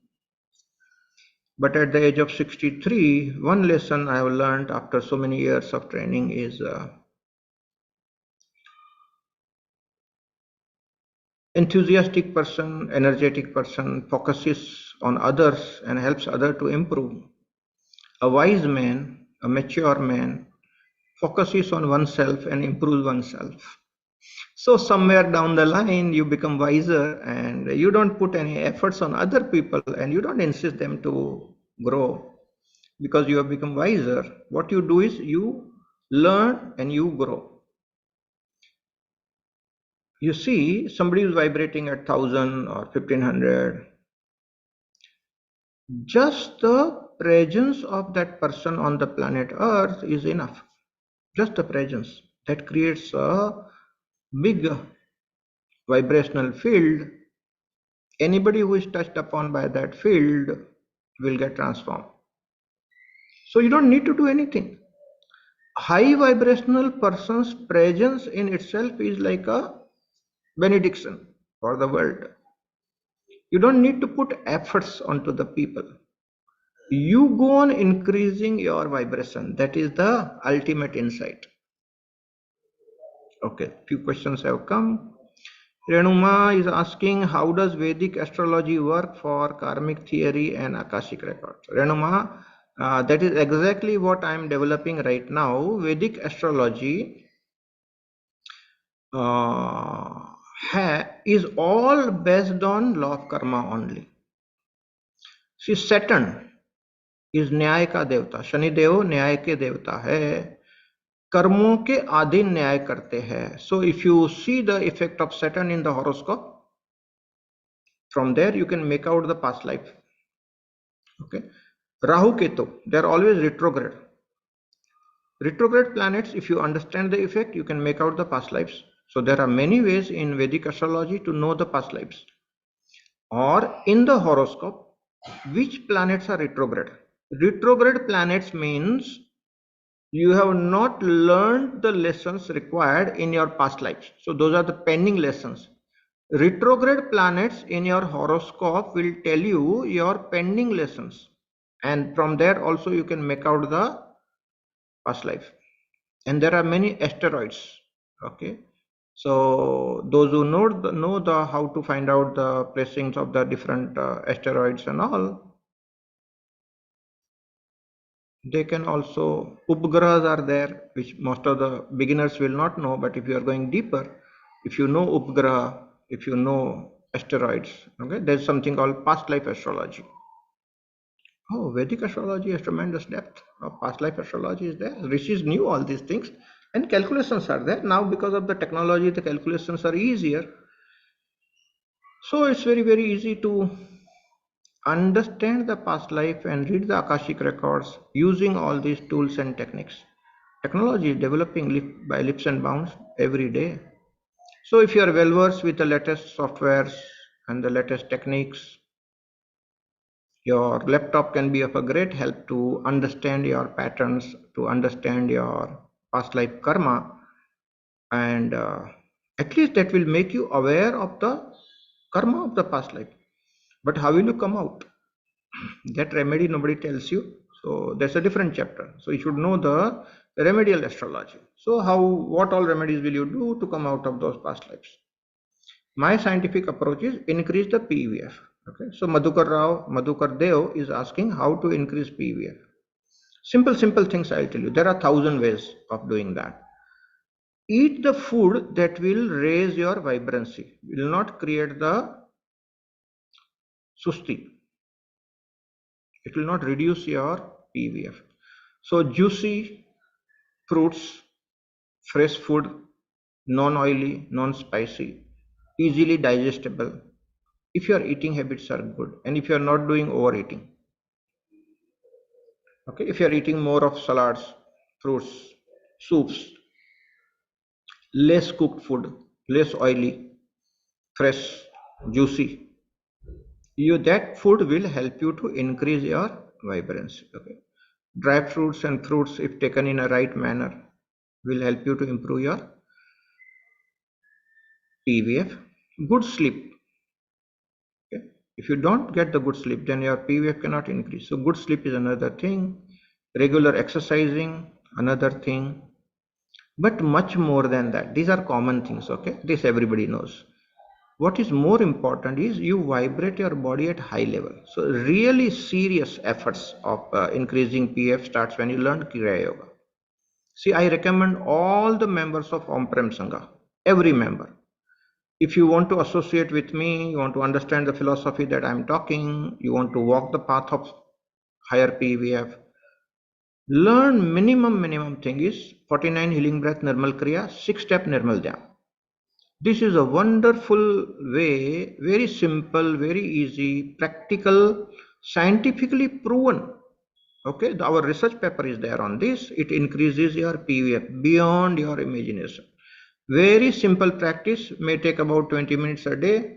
B: But at the age of 63, one lesson I have learned after so many years of training is enthusiastic person, energetic person focuses on others and helps others to improve. A wise man, a mature man, focuses on oneself and improves oneself. So somewhere down the line, you become wiser and you don't put any efforts on other people and you don't insist them to grow because you have become wiser. What you do is you learn and you grow. You see, somebody is vibrating at 1000 or 1500. Just the presence of that person on the planet Earth is enough. Just the presence. That creates a big vibrational field. Anybody who is touched upon by that field will get transformed. So you don't need to do anything. High vibrational person's presence in itself is like a benediction for the world. You don't need to put efforts onto the people. You go on increasing your vibration. That is the ultimate insight. Okay, few questions have come. Renuma is asking, how does Vedic astrology work for karmic theory and Akashic records? Renuma, that is exactly what I am developing right now. Vedic astrology is all based on law of karma only. See, Saturn is न्याय का देवता, शनिदेव न्याय के देवता है, कर्मों के अधीन न्याय करते हैं. So if you see the effect of Saturn in the horoscope, From there you can make out the past life. Okay, Rahu Ketu, they are always retrograde. Retrograde planets, if you understand the effect, you can make out the past lives. So there are many ways in Vedic astrology to know the past lives. Or in the horoscope, which planets are retrograde. Retrograde planets means you have not learned the lessons required in your past lives. So those are the pending lessons. Retrograde planets in your horoscope will tell you your pending lessons, and from there also you can make out the past life. And there are many asteroids. Okay, so those who know the how to find out the placings of the different asteroids and all, they can also, upgrahas are there, which most of the beginners will not know, but if you are going deeper, if you know upgraha, if you know asteroids, okay, there's something called past life astrology. Oh, Vedic astrology has tremendous depth. Past life astrology is there. Rishis knew all these things, and calculations are there. Now, because of the technology, the calculations are easier. So it's very, very easy to understand the past life and read the Akashic records using all these tools and techniques. Technology is developing by leaps and bounds every day. So if you are well versed with the latest softwares and the latest techniques, your laptop can be of a great help to understand your patterns, to understand your past life karma, and at least that will make you aware of the karma of the past life. But how will you come out? That remedy nobody tells you. So that's a different chapter. So you should know the remedial astrology. So what all remedies will you do to come out of those past lives? My scientific approach is increase the PVF. Okay, so Madhukar Dev is asking how to increase PVF. Simple things I'll tell you. There are 1,000 ways of doing that. Eat the food that will raise your vibrancy, will not create the susti. It will not reduce your PVF. So juicy fruits, fresh food, non-oily, non-spicy, easily digestible. If your eating habits are good, and if you are not doing overeating. Okay, if you are eating more of salads, fruits, soups, less cooked food, less oily, fresh, juicy, that food will help you to increase your vibrancy. Okay, dry fruits and fruits, if taken in a right manner, will help you to improve your PVF. Good sleep. Okay, if you don't get the good sleep, then your PVF cannot increase. So good sleep is another thing. Regular exercising, another thing. But much more than that, these are common things. Okay, this everybody knows. What is more important is you vibrate your body at high level. So really serious efforts of increasing PF starts when you learn Kriya Yoga. See, I recommend all the members of Om Prem Sangha, every member. If you want to associate with me, you want to understand the philosophy that I'm talking, you want to walk the path of higher PVF, learn minimum thing is 49 healing breath Nirmal Kriya, 6-step Nirmal Dhyan. This is a wonderful way, very simple, very easy, practical, scientifically proven. Okay, our research paper is there on this. It increases your PVF beyond your imagination. Very simple practice, may take about 20 minutes a day.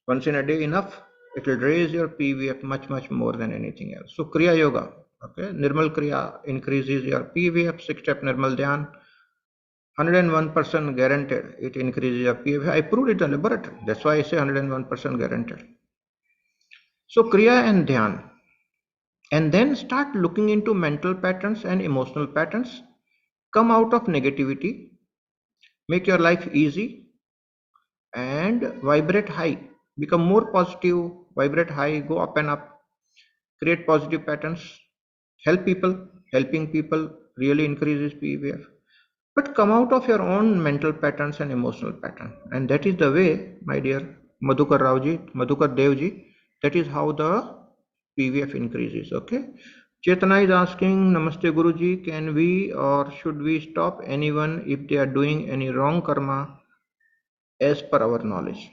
B: Once in a day enough. It will raise your PVF much more than anything else. So Kriya Yoga, okay, Nirmal Kriya increases your PVF, 6-step Nirmal Dhyan. 101% guaranteed it increases your PVF. I proved it in the laboratory. That's why I say 101% guaranteed. So Kriya and Dhyan. And then start looking into mental patterns and emotional patterns. Come out of negativity. Make your life easy. And vibrate high. Become more positive. Vibrate high. Go up and up. Create positive patterns. Help people. Helping people really increases PVF. But come out of your own mental patterns and emotional pattern. And that is the way, my dear Madhukar Raoji, Madhukar Devji, that is how the PVF increases. Okay. Chetana is asking, Namaste Guruji, can we or should we stop anyone if they are doing any wrong karma as per our knowledge?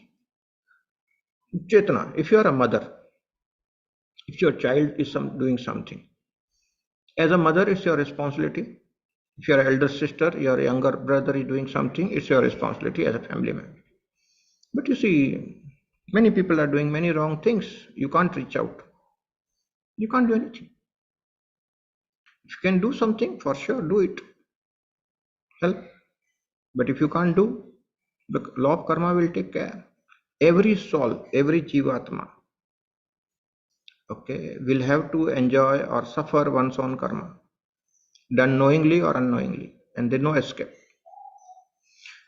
B: Chetana, if you are a mother, if your child is doing something, as a mother, it's your responsibility. If your elder sister, your younger brother is doing something, it's your responsibility as a family member. But you see, many people are doing many wrong things. You can't reach out. You can't do anything. If you can do something, for sure, do it. Help. But if you can't do, the law of karma will take care. Every soul, every jivatma, okay, will have to enjoy or suffer one's own karma, done knowingly or unknowingly, and there's no escape.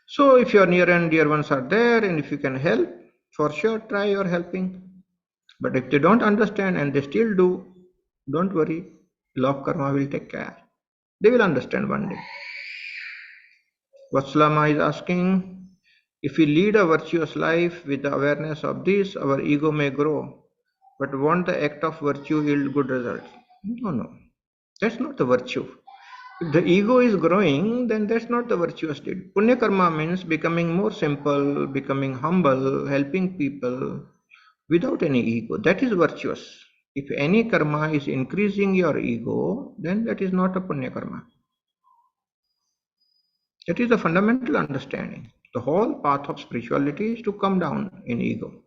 B: So if your near and dear ones are there, and if you can help, for sure try your helping. But if they don't understand and they still do, don't worry, law of karma will take care. They will understand one day. Vatsalama is asking, if we lead a virtuous life with the awareness of this, our ego may grow, but won't the act of virtue yield good results? No. That's not the virtue. If the ego is growing, then that's not the virtuous deed. Punya karma means becoming more simple, becoming humble, helping people without any ego. That is virtuous. If any karma is increasing your ego, then that is not a punya karma. That is the fundamental understanding. The whole path of spirituality is to come down in ego.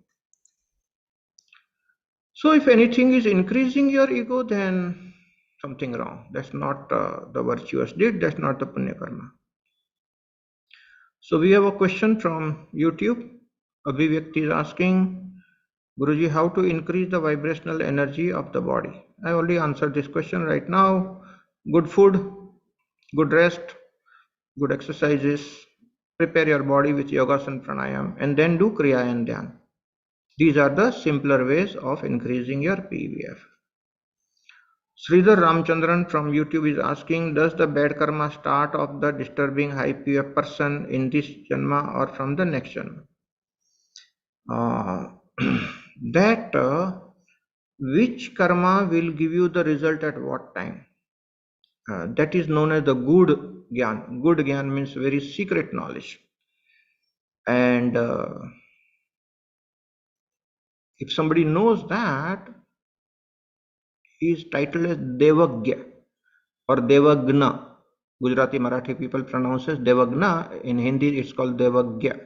B: So if anything is increasing your ego, then something wrong. That's not the virtuous deed, that's not the punya karma. So we have a question from YouTube. Abhivyakti is asking, Guruji, how to increase the vibrational energy of the body? I already answered this question right now. Good food, good rest, good exercises, prepare your body with yogas and pranayam, and then do kriya and dhyan. These are the simpler ways of increasing your PVF. Sridhar Ramchandran from YouTube is asking, does the bad karma start of the disturbing high PVF person in this janma or from the next janma? That which karma will give you the result at what time? That is known as the good gyan. Good gyan means very secret knowledge. And if somebody knows that, he is titled as Devagya or Devagna. Gujarati Marathi people pronounce as Devagna. In Hindi, it's called Devagya,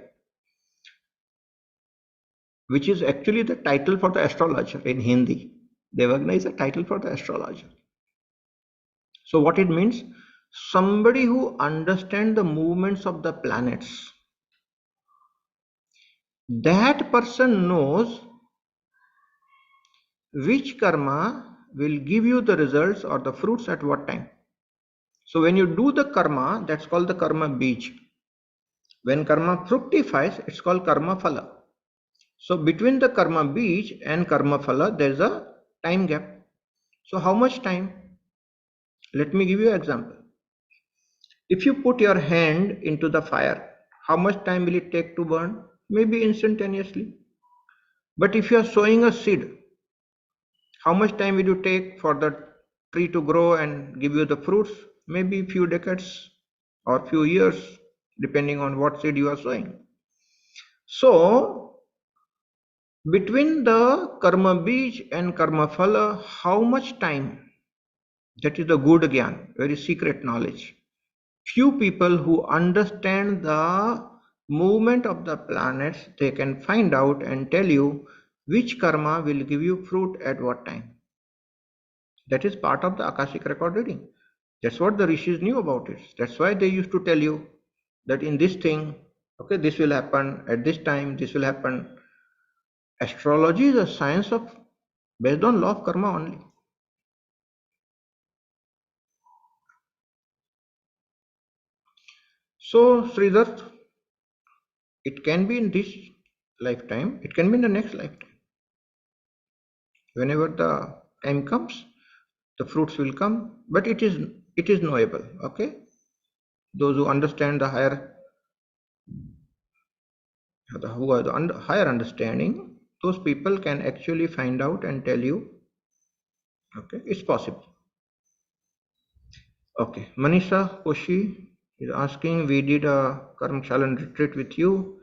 B: which is actually the title for the astrologer in Hindi. Devagna is a title for the astrologer. So what it means? Somebody who understands the movements of the planets. That person knows which karma will give you the results or the fruits at what time. So when you do the karma, that's called the karma bij. When karma fructifies, it's called karma phala. So between the karma bij and karma phala, there's a time gap. So how much time? Let me give you an example. If you put your hand into the fire, how much time will it take to burn? Maybe instantaneously. But if you are sowing a seed, how much time will you take for the tree to grow and give you the fruits? Maybe a few decades or few years, depending on what seed you are sowing. So, between the karma bij and karma phala, how much time? That is the good gyan, very secret knowledge. Few people who understand the movement of the planets, they can find out and tell you which karma will give you fruit at what time. That is part of the Akashic record reading. That's what the rishis knew about it. That's why they used to tell you that in this thing, okay, this will happen at this time, this will happen. Astrology is a science of based on law of karma only. So, Sridhar, it can be in this lifetime, it can be in the next lifetime. Whenever the time comes, the fruits will come, but it is knowable. Okay, those who understand the higher, who have the higher understanding, those people can actually find out and tell you. Okay, it's possible. Okay, Manisha Koshi is asking, we did a Karma Challenge retreat with you.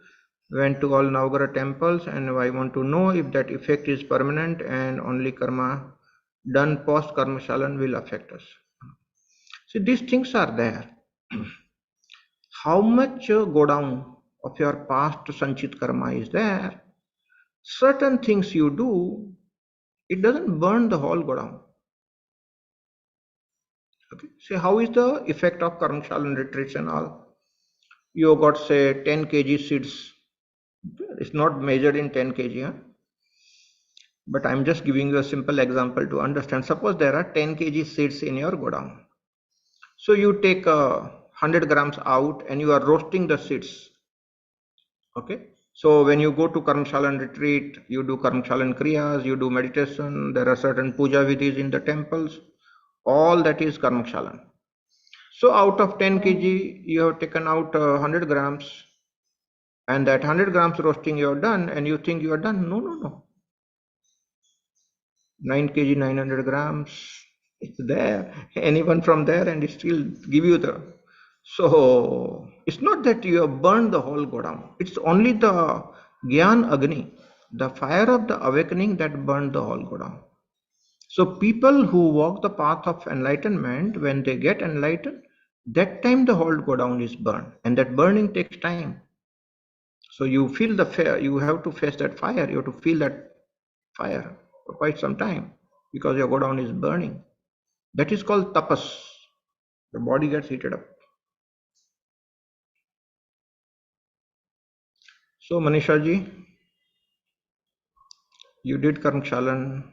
B: Went to all Navagara temples, and I want to know if that effect is permanent and only karma done post karma shalan will affect us. See, these things are there. How much go down of your past sanchit karma is there? Certain things you do, it doesn't burn the whole go down. Okay. See, how is the effect of karma shalan retreats and all? You got say 10 kg seeds. It's not measured in 10 kg, huh? But I'm just giving you a simple example to understand. Suppose there are 10 kg seeds in your godown. So you take 100 grams out and you are roasting the seeds. Okay. So when you go to Karmshalan retreat, you do Karmshalan kriyas, you do meditation, there are certain puja vidhis in the temples. All that is Karmshalan. So out of 10 kg, you have taken out 100 grams, and that 100 grams roasting you are done, and you think you are done. No, no, no. 9 kg, 900 grams, it's there. Anyone from there and it still give you the. So it's not that you have burned the whole Godam. It's only the Gyan Agni, the fire of the awakening that burned the whole Godam. So people who walk the path of enlightenment, when they get enlightened, that time the whole Godam is burned, and that burning takes time. So you feel the fire, you have to face that fire, you have to feel that fire for quite some time because your Godam is burning. That is called tapas. The body gets heated up. So Manisha ji, you did Karmshalan,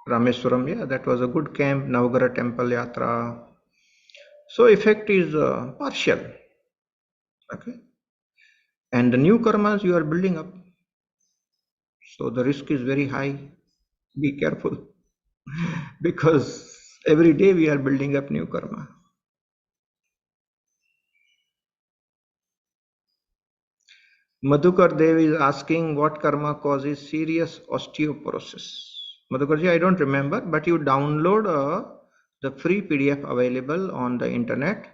B: Rameswaram, yeah, that was a good camp, Navagara temple yatra. So effect is partial, okay, and the new karmas you are building up. So the risk is very high. Be careful because every day we are building up new karma. Madhukar Dev is asking what karma causes serious osteoporosis. Madhukarji, I don't remember, but you download the free PDF available on the internet,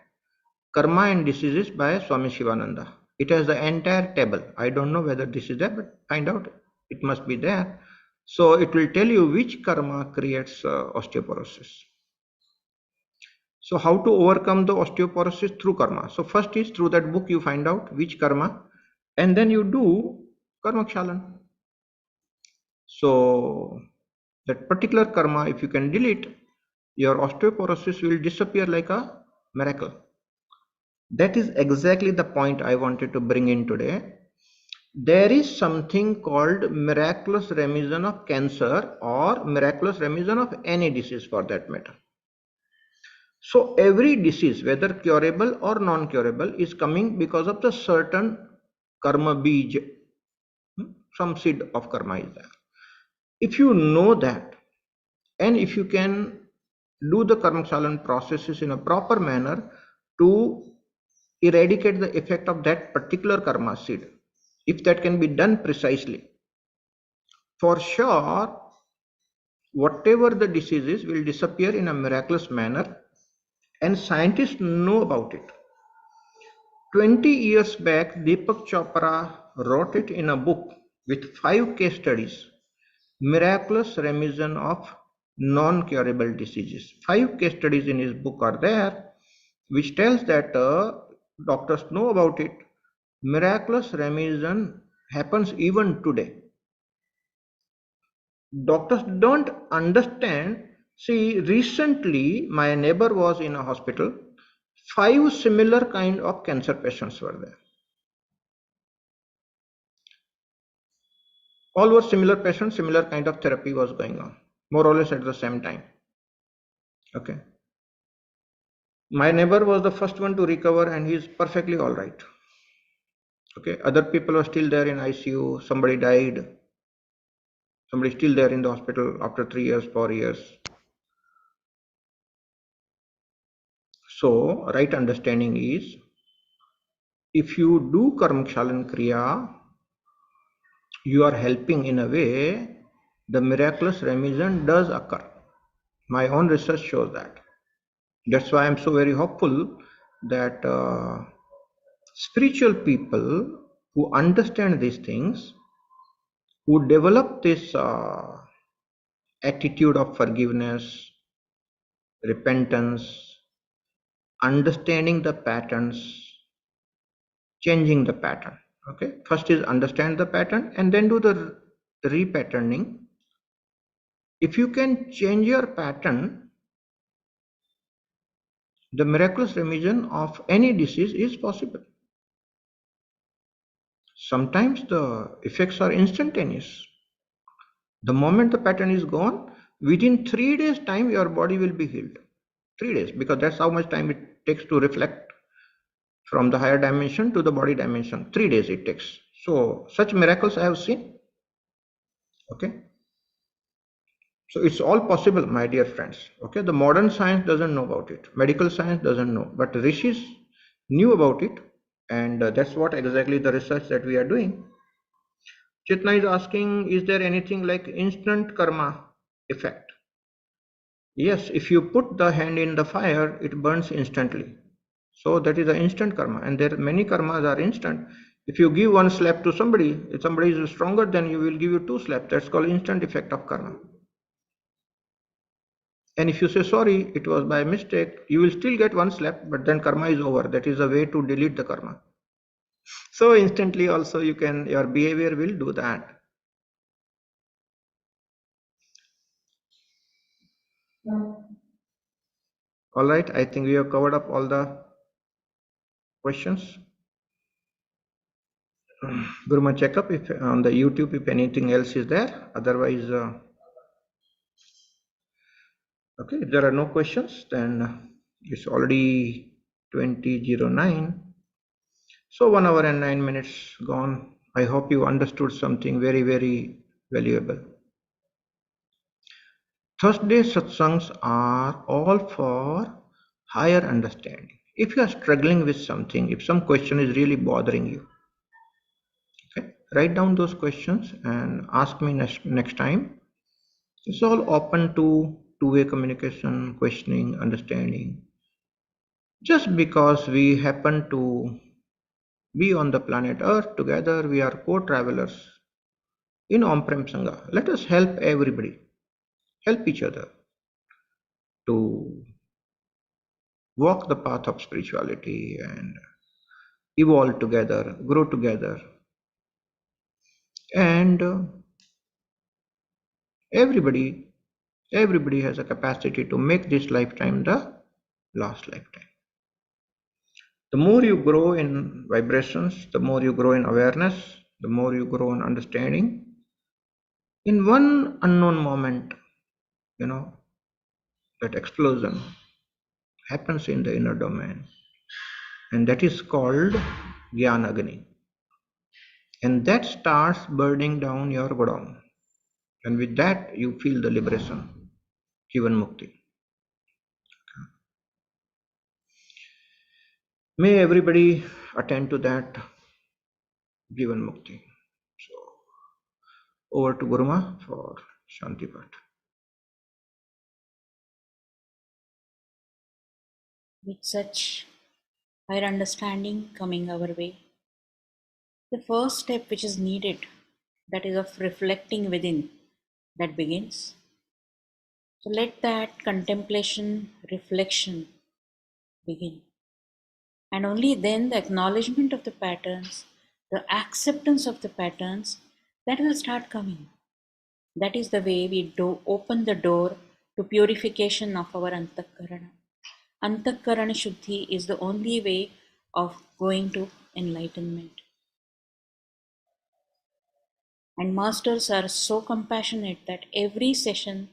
B: Karma and Diseases by Swami Shivananda. It has the entire table. I don't know whether this is there, but find out. It must be there. So it will tell you which karma creates osteoporosis. So how to overcome the osteoporosis through karma? So first is through that book you find out which karma, and then you do karma kshalan. So that particular karma, if you can delete, your osteoporosis will disappear like a miracle. That is exactly the point I wanted to bring in today. There is something called miraculous remission of cancer or miraculous remission of any disease for that matter. So every disease, whether curable or non-curable, is coming because of the certain karma bij. Some seed of karma is there. If you know that, and if you can do the karma processes in a proper manner to eradicate the effect of that particular karma seed, if that can be done precisely, for sure whatever the disease is will disappear in a miraculous manner, and scientists know about it. 20 years back, Deepak Chopra wrote it in a book with 5 case studies, miraculous remission of non-curable diseases. 5 case studies in his book are there, which tells that doctors know about it. Miraculous remission happens even today. Doctors don't understand. See, recently my neighbor was in a hospital. 5 similar kind of cancer patients were there. All were similar patients, similar kind of therapy was going on, more or less at the same time. Okay. My neighbor was the first one to recover and he's perfectly all right. Okay. Other people are still there in ICU. Somebody died. Somebody still there in the hospital after 3 years, 4 years. So, right understanding is, if you do Karmakshalan Kriya, you are helping in a way, the miraculous remission does occur. My own research shows that. That's why I'm so very hopeful that spiritual people who understand these things, who develop this attitude of forgiveness, repentance, understanding the patterns, changing the pattern. Okay, first is understand the pattern and then do the repatterning. If you can change your pattern, the miraculous remission of any disease is possible. Sometimes the effects are instantaneous. The moment the pattern is gone, within 3 days time your body will be healed. 3 days, because that's how much time it takes to reflect from the higher dimension to the body dimension. 3 days it takes. So such miracles I have seen. Okay, so it's all possible, my dear friends. Okay, the modern science doesn't know about it, medical science doesn't know, but rishis knew about it, and that's what exactly the research that we are doing. Chitna is asking, is there anything like instant karma effect? Yes, if you put the hand in the fire, it burns instantly. So that is the instant karma, and there many karmas are instant. If you give one slap to somebody, if somebody is stronger than you, will give you 2 slaps. That's called instant effect of karma. And if you say sorry, it was by mistake, you will still get 1 slap, but then karma is over. That is a way to delete the karma. So instantly also your behavior will do that. All right, I think we have covered up all the questions. Guruma, check up if on the YouTube if anything else is there. Otherwise, okay, if there are no questions, then it's already 20:09. So 1 hour and 9 minutes gone. I hope you understood something very, very valuable. Thursday satsangs are all for higher understanding. If you are struggling with something, if some question is really bothering you, okay, write down those questions and ask me next time. It's all open to two-way communication, questioning, understanding. Just because we happen to be on the planet Earth together, we are co-travelers in Om-Prem Sangha. Let us help everybody, help each other to walk the path of spirituality and evolve together, grow together. And everybody has a capacity to make this lifetime the last lifetime. The more you grow in vibrations, the more you grow in awareness, the more you grow in understanding. In one unknown moment, that explosion happens in the inner domain, and that is called Jnanagni. And that starts burning down your Godam. And with that, you feel the liberation, Jivan Mukti. May everybody attend to that Jivan Mukti. So, over to Guruma for Shanti Pat.
A: With such higher understanding coming our way, the first step which is needed, that is of reflecting within, that begins. So let that contemplation, reflection begin. And only then the acknowledgement of the patterns, the acceptance of the patterns, that will start coming. That is the way we open the door to purification of our antakarana. Antakarana Shuddhi is the only way of going to enlightenment. And masters are so compassionate that every session,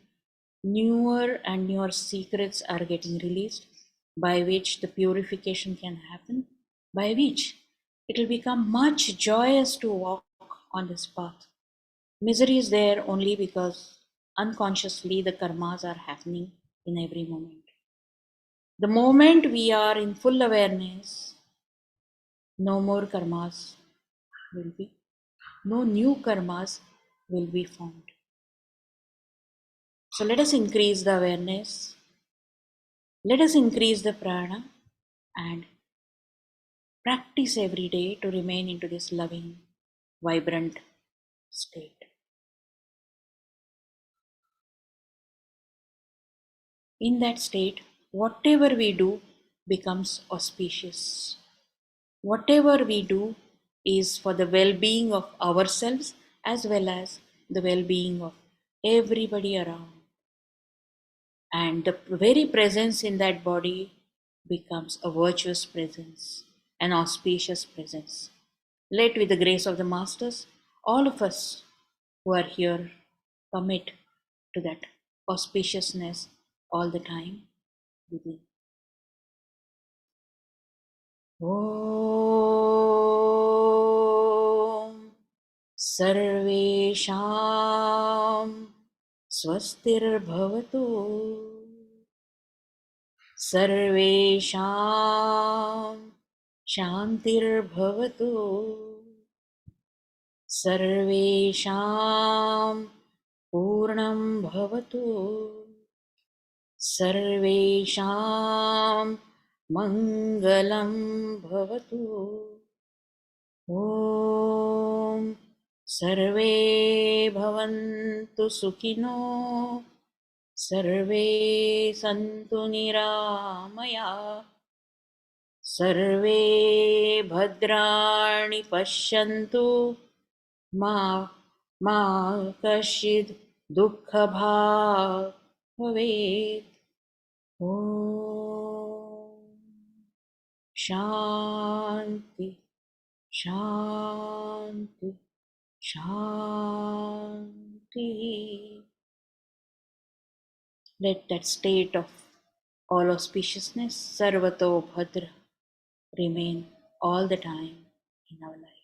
A: newer and newer secrets are getting released, by which the purification can happen, by which it will become much joyous to walk on this path. Misery is there only because unconsciously the karmas are happening in every moment. The moment we are in full awareness, no more karmas will be, no new karmas will be formed. So let us increase the awareness, let us increase the prana, and Practice every day to remain into this loving, vibrant state. In that state, whatever we do becomes auspicious. Whatever we do is for the well being of ourselves as well as the well being of everybody around. And the very presence in that body becomes a virtuous presence, an auspicious presence. Let, with the grace of the Masters, all of us who are here commit to that auspiciousness all the time within. ॐ सर्वेषां स्वस्तिर्भवतु सर्वेषां शान्तिर्भवतु सर्वेषां पूर्णं भवतु सर्वेषां मङ्गलं भवतु ॐ सर्वे भवन्तु सुखिनो सर्वे सन्तु निरामया सर्वे भद्राणि पश्यन्तु मा मा कश्चित् दुःखभाग् भवेत् ॐ शान्ति शान्ति शान्तिः. Let that state of all auspiciousness, Sarvato Bhadra, remain all the time in our life.